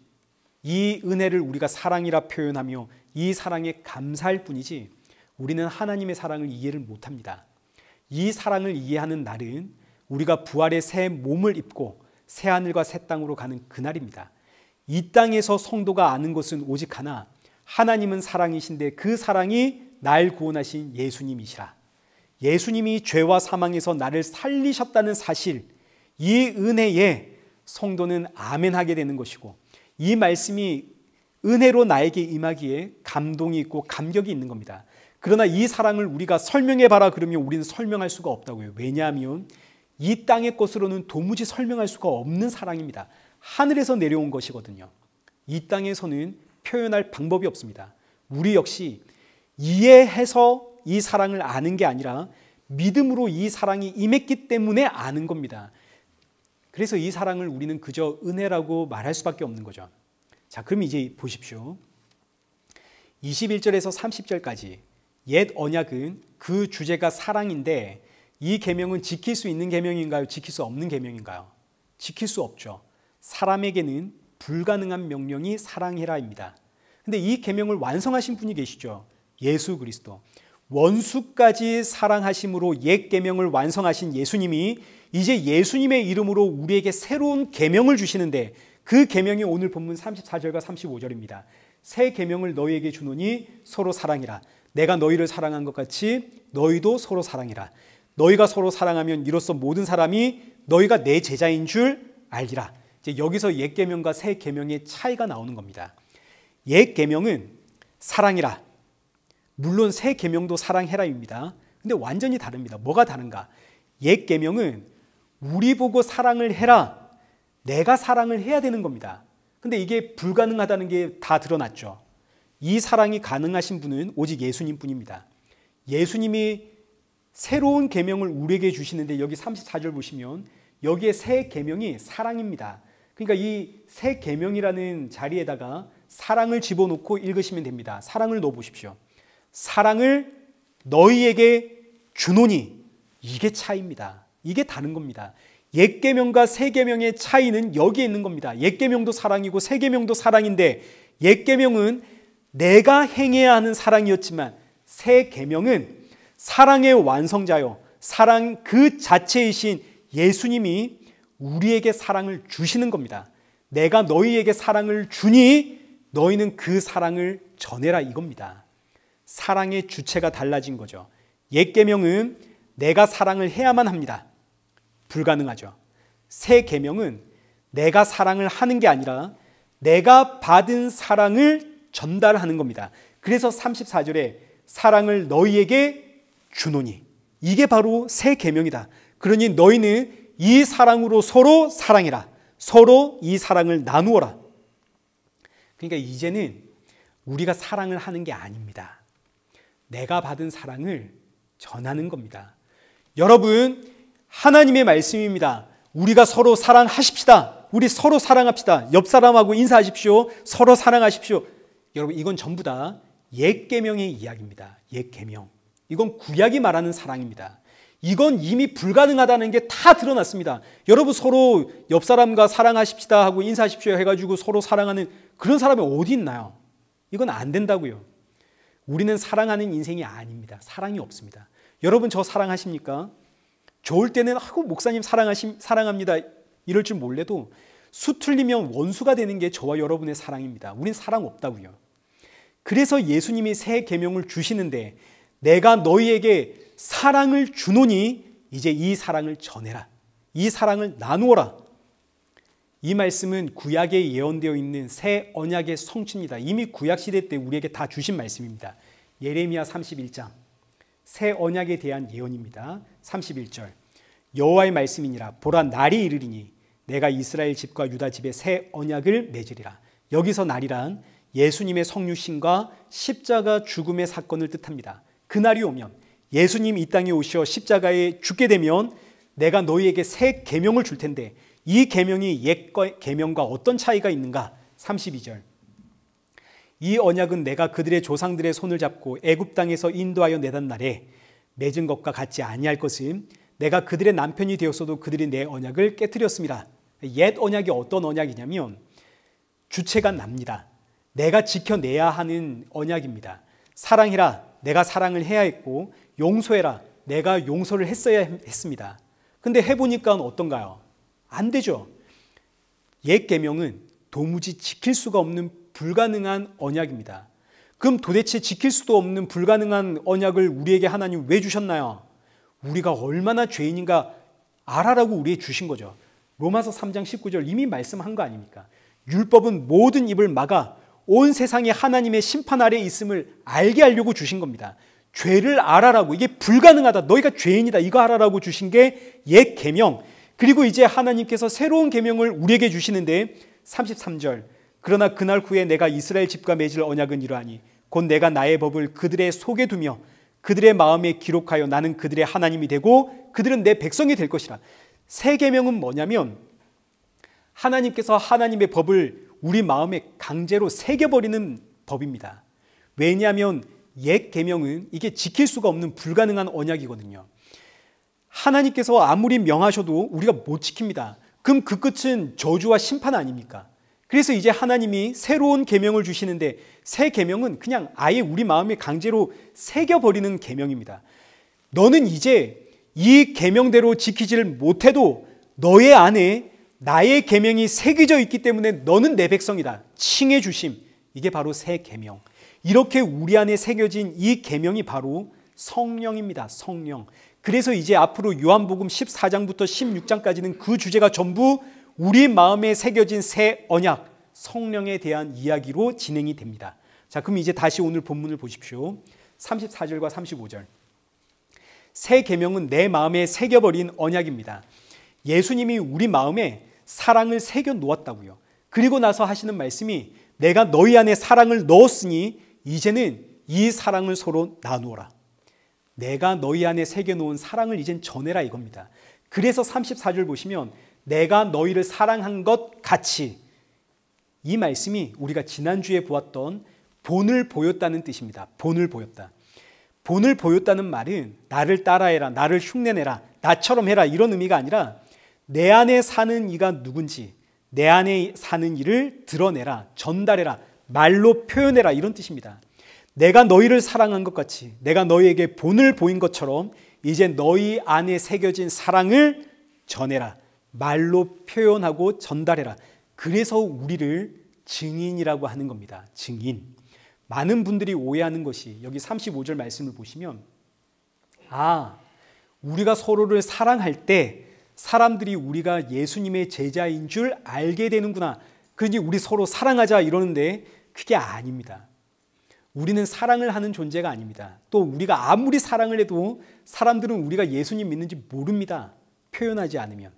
이 은혜를 우리가 사랑이라 표현하며 이 사랑에 감사할 뿐이지 우리는 하나님의 사랑을 이해를 못합니다. 이 사랑을 이해하는 날은 우리가 부활의 새 몸을 입고 새 하늘과 새 땅으로 가는 그날입니다. 이 땅에서 성도가 아는 것은 오직 하나, 하나님은 사랑이신데 그 사랑이 날 구원하신 예수님이시라. 예수님이 죄와 사망에서 나를 살리셨다는 사실, 이 은혜에 성도는 아멘하게 되는 것이고 이 말씀이 은혜로 나에게 임하기에 감동이 있고 감격이 있는 겁니다. 그러나 이 사랑을 우리가 설명해봐라 그러면 우리는 설명할 수가 없다고요. 왜냐하면 이 땅의 것으로는 도무지 설명할 수가 없는 사랑입니다. 하늘에서 내려온 것이거든요. 이 땅에서는 표현할 방법이 없습니다. 우리 역시 이해해서 이 사랑을 아는 게 아니라 믿음으로 이 사랑이 임했기 때문에 아는 겁니다. 그래서 이 사랑을 우리는 그저 은혜라고 말할 수밖에 없는 거죠. 자, 그럼 이제 보십시오. 21절에서 30절까지 옛 언약은 그 주제가 사랑인데 이 계명은 지킬 수 있는 계명인가요? 지킬 수 없는 계명인가요? 지킬 수 없죠. 사람에게는 불가능한 명령이 사랑해라입니다. 근데 이 계명을 완성하신 분이 계시죠. 예수 그리스도. 원수까지 사랑하심으로 옛 계명을 완성하신 예수님이 이제 예수님의 이름으로 우리에게 새로운 계명을 주시는데 그 계명이 오늘 본문 34절과 35절입니다. 새 계명을 너희에게 주노니 서로 사랑이라. 내가 너희를 사랑한 것 같이 너희도 서로 사랑이라. 너희가 서로 사랑하면 이로써 모든 사람이 너희가 내 제자인 줄 알리라. 이제 여기서 옛 계명과 새 계명의 차이가 나오는 겁니다. 옛 계명은 사랑이라. 물론 새 계명도 사랑해라입니다. 근데 완전히 다릅니다. 뭐가 다른가? 옛 계명은 우리 보고 사랑을 해라. 내가 사랑을 해야 되는 겁니다. 근데 이게 불가능하다는 게 다 드러났죠. 이 사랑이 가능하신 분은 오직 예수님뿐입니다. 예수님이 새로운 계명을 우리에게 주시는데 여기 34절 보시면 여기에 새 계명이 사랑입니다. 그러니까 이 새 계명이라는 자리에다가 사랑을 집어넣고 읽으시면 됩니다. 사랑을 넣어보십시오. 사랑을 너희에게 주노니, 이게 차이입니다. 이게 다른 겁니다. 옛 계명과 새 계명의 차이는 여기에 있는 겁니다. 옛 계명도 사랑이고 새 계명도 사랑인데 옛 계명은 내가 행해야 하는 사랑이었지만 새 계명은 사랑의 완성자요, 사랑 그 자체이신 예수님이 우리에게 사랑을 주시는 겁니다. 내가 너희에게 사랑을 주니 너희는 그 사랑을 전해라, 이겁니다. 사랑의 주체가 달라진 거죠. 옛 계명은 내가 사랑을 해야만 합니다. 불가능하죠. 새 계명은 내가 사랑을 하는 게 아니라 내가 받은 사랑을 전달하는 겁니다. 그래서 34절에 사랑을 너희에게 주노니, 이게 바로 새 계명이다. 그러니 너희는 이 사랑으로 서로 사랑해라. 서로 이 사랑을 나누어라. 그러니까 이제는 우리가 사랑을 하는 게 아닙니다. 내가 받은 사랑을 전하는 겁니다. 여러분, 하나님의 말씀입니다. 우리가 서로 사랑하십시다. 우리 서로 사랑합시다. 옆 사람하고 인사하십시오. 서로 사랑하십시오. 여러분, 이건 전부 다 옛 계명의 이야기입니다. 옛 계명. 이건 구약이 말하는 사랑입니다. 이건 이미 불가능하다는 게 다 드러났습니다. 여러분, 서로 옆 사람과 사랑하십시다 하고 인사하십시오 해가지고 서로 사랑하는 그런 사람이 어디 있나요? 이건 안 된다고요. 우리는 사랑하는 인생이 아닙니다. 사랑이 없습니다. 여러분, 저 사랑하십니까? 좋을 때는 목사님 사랑합니다 이럴 줄 몰라도 수틀리면 원수가 되는 게 저와 여러분의 사랑입니다. 우린 사랑 없다고요. 그래서 예수님이 새 계명을 주시는데 내가 너희에게 사랑을 주노니 이제 이 사랑을 전해라. 이 사랑을 나누어라. 이 말씀은 구약에 예언되어 있는 새 언약의 성취입니다. 이미 구약시대 때 우리에게 다 주신 말씀입니다. 예레미야 31장 새 언약에 대한 예언입니다. 31절 여호와의 말씀이니라. 보라, 날이 이르리니 내가 이스라엘 집과 유다 집에 새 언약을 맺으리라. 여기서 날이란 예수님의 성육신과 십자가 죽음의 사건을 뜻합니다. 그날이 오면 예수님 이 땅에 오셔 십자가에 죽게 되면 내가 너희에게 새 계명을 줄 텐데 이 계명이 옛 계명과 어떤 차이가 있는가? 32절 이 언약은 내가 그들의 조상들의 손을 잡고 애굽 땅에서 인도하여 내단 날에 맺은 것과 같지 아니할 것은 내가 그들의 남편이 되었어도 그들이 내 언약을 깨뜨렸습니다. 옛 언약이 어떤 언약이냐면 주체가 납니다. 내가 지켜내야 하는 언약입니다. 사랑해라. 내가 사랑을 해야 했고 용서해라. 내가 용서를 했어야 했습니다. 근데 해보니까 어떤가요? 안 되죠. 옛 계명은 도무지 지킬 수가 없는 불가능한 언약입니다. 그럼 도대체 지킬 수도 없는 불가능한 언약을 우리에게 하나님 왜 주셨나요? 우리가 얼마나 죄인인가 알아라고 우리에게 주신 거죠. 로마서 3장 19절 이미 말씀한 거 아닙니까? 율법은 모든 입을 막아 온 세상에 하나님의 심판 아래에 있음을 알게 하려고 주신 겁니다. 죄를 알아라고, 이게 불가능하다, 너희가 죄인이다, 이거 알아라고 주신 게 옛 계명. 그리고 이제 하나님께서 새로운 계명을 우리에게 주시는데 33절 그러나 그날 후에 내가 이스라엘 집과 맺을 언약은 이러하니 곧 내가 나의 법을 그들의 속에 두며 그들의 마음에 기록하여 나는 그들의 하나님이 되고 그들은 내 백성이 될 것이라. 새 계명은 뭐냐면 하나님께서 하나님의 법을 우리 마음에 강제로 새겨버리는 법입니다. 왜냐하면 옛 계명은 이게 지킬 수가 없는 불가능한 언약이거든요. 하나님께서 아무리 명하셔도 우리가 못 지킵니다. 그럼 그 끝은 저주와 심판 아닙니까? 그래서 이제 하나님이 새로운 계명을 주시는데 새 계명은 그냥 아예 우리 마음에 강제로 새겨버리는 계명입니다. 너는 이제 이 계명대로 지키지를 못해도 너의 안에 나의 계명이 새겨져 있기 때문에 너는 내 백성이다. 칭해 주심. 이게 바로 새 계명. 이렇게 우리 안에 새겨진 이 계명이 바로 성령입니다. 성령. 그래서 이제 앞으로 요한복음 14장부터 16장까지는 그 주제가 전부 우리 마음에 새겨진 새 언약, 성령에 대한 이야기로 진행이 됩니다. 자, 그럼 이제 다시 오늘 본문을 보십시오. 34절과 35절. 새 계명은 내 마음에 새겨버린 언약입니다. 예수님이 우리 마음에 사랑을 새겨 놓았다고요. 그리고 나서 하시는 말씀이 내가 너희 안에 사랑을 넣었으니 이제는 이 사랑을 서로 나누어라. 내가 너희 안에 새겨 놓은 사랑을 이젠 전해라 이겁니다. 그래서 34절 보시면 내가 너희를 사랑한 것 같이, 이 말씀이 우리가 지난주에 보았던 본을 보였다는 뜻입니다. 본을 보였다. 본을 보였다는 말은 나를 따라해라, 나를 흉내내라, 나처럼 해라 이런 의미가 아니라 내 안에 사는 이가 누군지 내 안에 사는 이를 드러내라, 전달해라, 말로 표현해라 이런 뜻입니다. 내가 너희를 사랑한 것 같이 내가 너희에게 본을 보인 것처럼 이제 너희 안에 새겨진 사랑을 전해라, 말로 표현하고 전달해라. 그래서 우리를 증인이라고 하는 겁니다. 증인. 많은 분들이 오해하는 것이 여기 35절 말씀을 보시면 우리가 서로를 사랑할 때 사람들이 우리가 예수님의 제자인 줄 알게 되는구나. 그러니 우리 서로 사랑하자 이러는데 그게 아닙니다. 우리는 사랑을 하는 존재가 아닙니다. 또 우리가 아무리 사랑을 해도 사람들은 우리가 예수님 믿는지 모릅니다. 표현하지 않으면.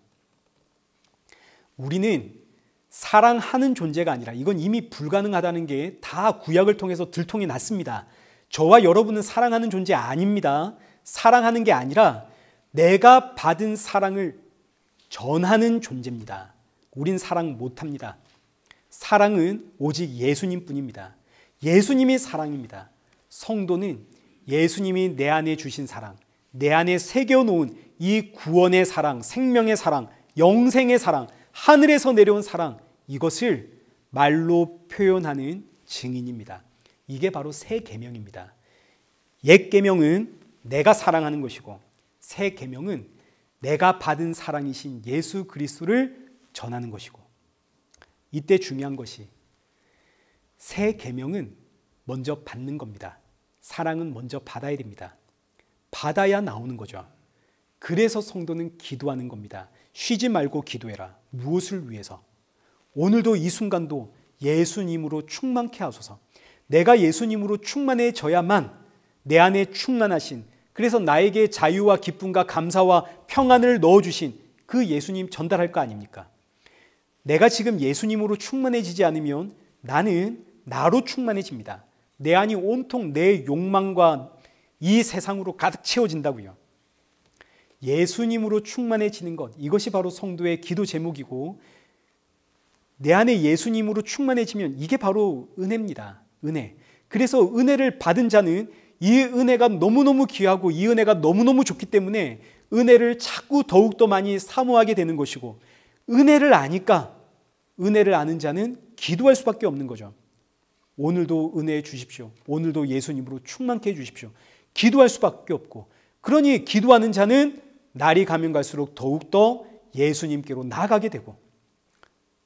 우리는 사랑하는 존재가 아니라, 이건 이미 불가능하다는 게 다 구약을 통해서 들통이 났습니다. 저와 여러분은 사랑하는 존재 아닙니다. 사랑하는 게 아니라 내가 받은 사랑을 전하는 존재입니다. 우린 사랑 못합니다. 사랑은 오직 예수님 뿐입니다. 예수님이 사랑입니다. 성도는 예수님이 내 안에 주신 사랑, 내 안에 새겨놓은 이 구원의 사랑, 생명의 사랑, 영생의 사랑, 하늘에서 내려온 사랑, 이것을 말로 표현하는 증인입니다. 이게 바로 새 계명입니다. 옛 계명은 내가 사랑하는 것이고, 새 계명은 내가 받은 사랑이신 예수 그리스도를 전하는 것이고, 이때 중요한 것이 새 계명은 먼저 받는 겁니다. 사랑은 먼저 받아야 됩니다. 받아야 나오는 거죠. 그래서 성도는 기도하는 겁니다. 쉬지 말고 기도해라. 무엇을 위해서? 오늘도 이 순간도 예수님으로 충만케 하소서. 내가 예수님으로 충만해져야만 내 안에 충만하신, 그래서 나에게 자유와 기쁨과 감사와 평안을 넣어주신 그 예수님 전달할 거 아닙니까? 내가 지금 예수님으로 충만해지지 않으면 나는 나로 충만해집니다. 내 안이 온통 내 욕망과 이 세상으로 가득 채워진다고요. 예수님으로 충만해지는 것, 이것이 바로 성도의 기도 제목이고, 내 안에 예수님으로 충만해지면 이게 바로 은혜입니다. 은혜. 그래서 은혜를 받은 자는 이 은혜가 너무너무 귀하고 이 은혜가 너무너무 좋기 때문에 은혜를 자꾸 더욱더 많이 사모하게 되는 것이고, 은혜를 아니까 은혜를 아는 자는 기도할 수밖에 없는 거죠. 오늘도 은혜 주십시오. 오늘도 예수님으로 충만케 해주십시오. 기도할 수밖에 없고, 그러니 기도하는 자는 날이 가면 갈수록 더욱더 예수님께로 나아가게 되고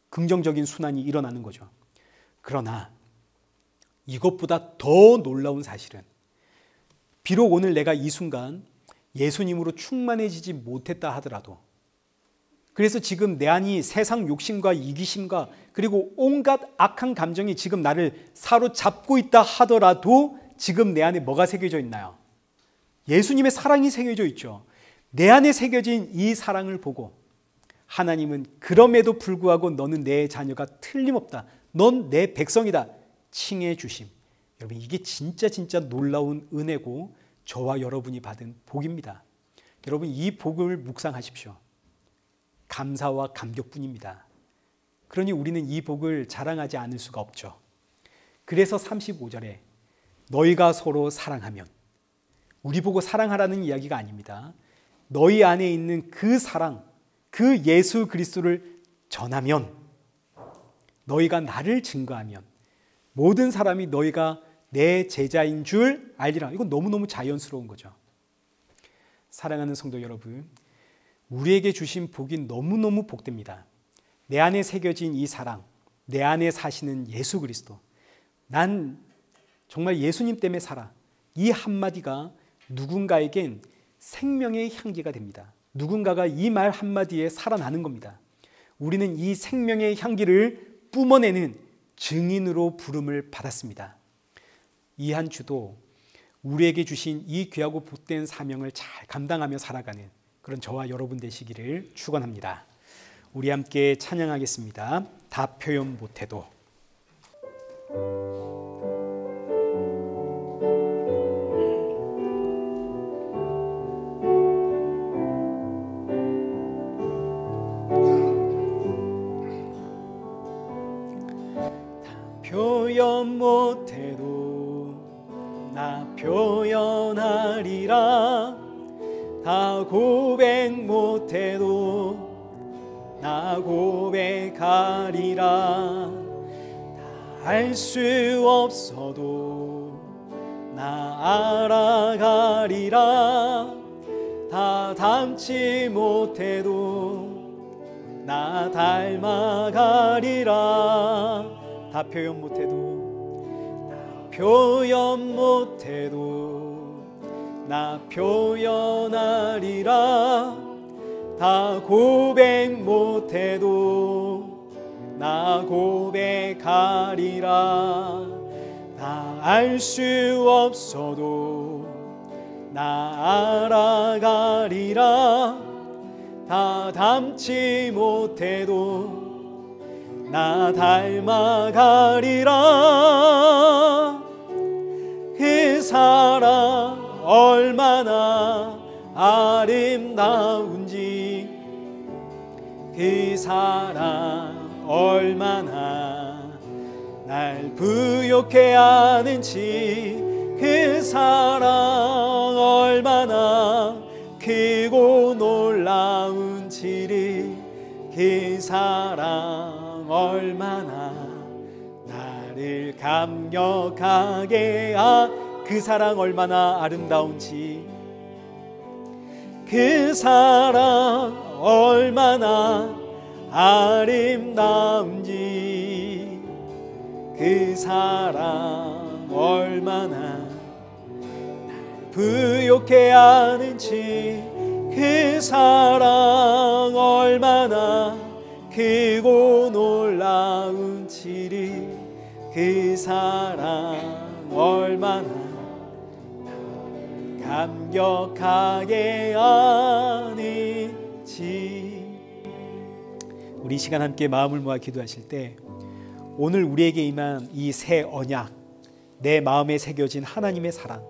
긍정적인 순환이 일어나는 거죠. 그러나 이것보다 더 놀라운 사실은, 비록 오늘 내가 이 순간 예수님으로 충만해지지 못했다 하더라도, 그래서 지금 내 안이 세상 욕심과 이기심과 그리고 온갖 악한 감정이 지금 나를 사로잡고 있다 하더라도 지금 내 안에 뭐가 새겨져 있나요? 예수님의 사랑이 새겨져 있죠. 내 안에 새겨진 이 사랑을 보고 하나님은 그럼에도 불구하고 너는 내 자녀가 틀림없다. 넌 내 백성이다. 칭해 주심. 여러분, 이게 진짜 놀라운 은혜고 저와 여러분이 받은 복입니다. 여러분, 이 복을 묵상하십시오. 감사와 감격뿐입니다. 그러니 우리는 이 복을 자랑하지 않을 수가 없죠. 그래서 35절에 너희가 서로 사랑하면, 우리 보고 사랑하라는 이야기가 아닙니다. 너희 안에 있는 그 사랑, 그 예수 그리스도를 전하면, 너희가 나를 증거하면 모든 사람이 너희가 내 제자인 줄 알리라. 이건 너무너무 자연스러운 거죠. 사랑하는 성도 여러분, 우리에게 주신 복이 너무너무 복됩니다. 내 안에 새겨진 이 사랑, 내 안에 사시는 예수 그리스도, 난 정말 예수님 때문에 살아. 이 한마디가 누군가에겐 생명의 향기가 됩니다. 누군가가 이 말 한마디에 살아나는 겁니다. 우리는 이 생명의 향기를 뿜어내는 증인으로 부름을 받았습니다. 이 한 주도 우리에게 주신 이 귀하고 복된 사명을 잘 감당하며 살아가는 그런 저와 여러분 되시기를 축원합니다. 우리 함께 찬양하겠습니다. 다 표현 못해도. 표현 못해도 나 표현하리라. 다 고백 못해도 나 고백하리라. 다 알 수 없어도 나 알아가리라. 다 닮지 못해도 나 닮아가리라. 다 표현 못해도 나 표현 못해도 나 표현하리라. 다 고백 못해도 나 고백하리라. 다 알 수 없어도 나 알아가리라. 다 닮지 못해도 나 닮아가리라. 그 사랑 얼마나 아름다운지, 그 사랑 얼마나 날 부욕해 하는지, 그 사랑 얼마나 크고 놀라운지를, 그 사랑 얼마나 나를 감격하게 그 사랑 얼마나 아름다운지, 그 사랑 얼마나 아름다운지, 그 사랑 얼마나 날 부욕해 하는지, 그 사랑 얼마나 크고 놀라운지를, 그 사랑 얼마나 감격하게 하는지. 우리 시간 함께 마음을 모아 기도하실 때 오늘 우리에게 임한 이 새 언약, 내 마음에 새겨진 하나님의 사랑,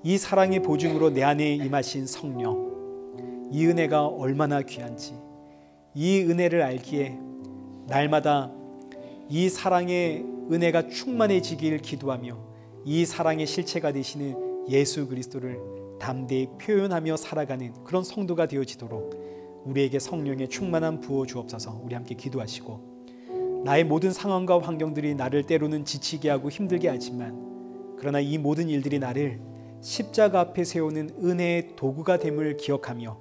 이 사랑의 보증으로 내 안에 임하신 성령, 이 은혜가 얼마나 귀한지, 이 은혜를 알기에 날마다 이 사랑의 은혜가 충만해지길 기도하며 이 사랑의 실체가 되시는 예수 그리스도를 담대히 표현하며 살아가는 그런 성도가 되어지도록 우리에게 성령의 충만함 부어 주옵소서. 우리 함께 기도하시고, 나의 모든 상황과 환경들이 나를 때로는 지치게 하고 힘들게 하지만, 그러나 이 모든 일들이 나를 십자가 앞에 세우는 은혜의 도구가 됨을 기억하며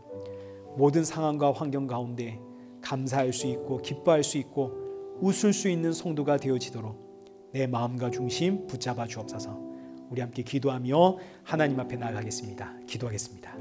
모든 상황과 환경 가운데 감사할 수 있고 기뻐할 수 있고 웃을 수 있는 성도가 되어지도록 내 마음과 중심 붙잡아 주옵소서. 우리 함께 기도하며 하나님 앞에 나아가겠습니다. 기도하겠습니다.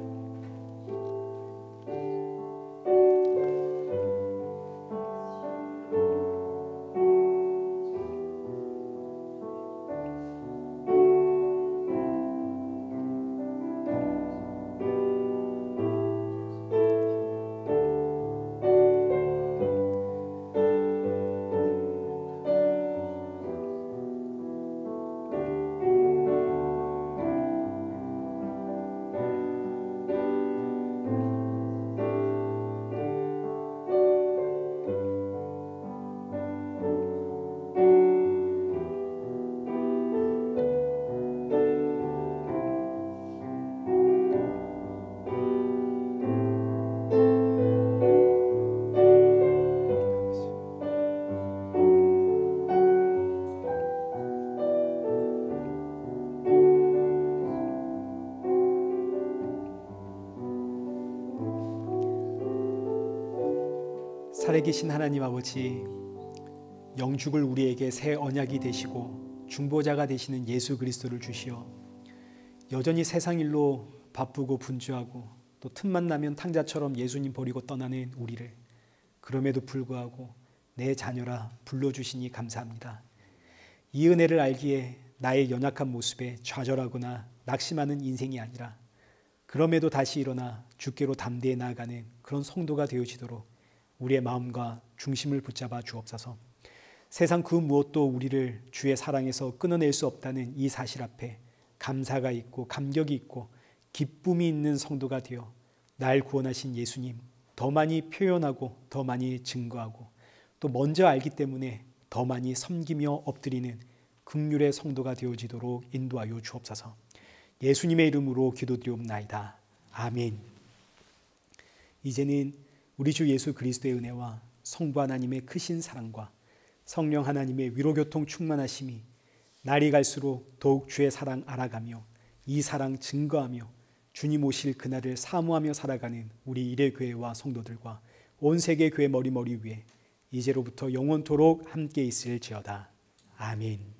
살아계신 하나님 아버지, 영죽을 우리에게 새 언약이 되시고 중보자가 되시는 예수 그리스도를 주시어 여전히 세상 일로 바쁘고 분주하고 또 틈만 나면 탕자처럼 예수님 버리고 떠나는 우리를 그럼에도 불구하고 내 자녀라 불러주시니 감사합니다. 이 은혜를 알기에 나의 연약한 모습에 좌절하거나 낙심하는 인생이 아니라 그럼에도 다시 일어나 주께로 담대히 나아가는 그런 성도가 되어지도록 우리의 마음과 중심을 붙잡아 주옵소서. 세상 그 무엇도 우리를 주의 사랑에서 끊어낼 수 없다는 이 사실 앞에 감사가 있고 감격이 있고 기쁨이 있는 성도가 되어 날 구원하신 예수님 더 많이 표현하고 더 많이 증거하고 또 먼저 알기 때문에 더 많이 섬기며 엎드리는 긍휼의 성도가 되어지도록 인도하여 주옵소서. 예수님의 이름으로 기도드리옵나이다. 아멘. 이제는 우리 주 예수 그리스도의 은혜와 성부 하나님의 크신 사랑과 성령 하나님의 위로교통 충만하심이 날이 갈수록 더욱 주의 사랑 알아가며 이 사랑 증거하며 주님 오실 그날을 사모하며 살아가는 우리 일회교회와 성도들과 온 세계 교회 머리머리 위에 이제로부터 영원토록 함께 있을지어다. 아멘.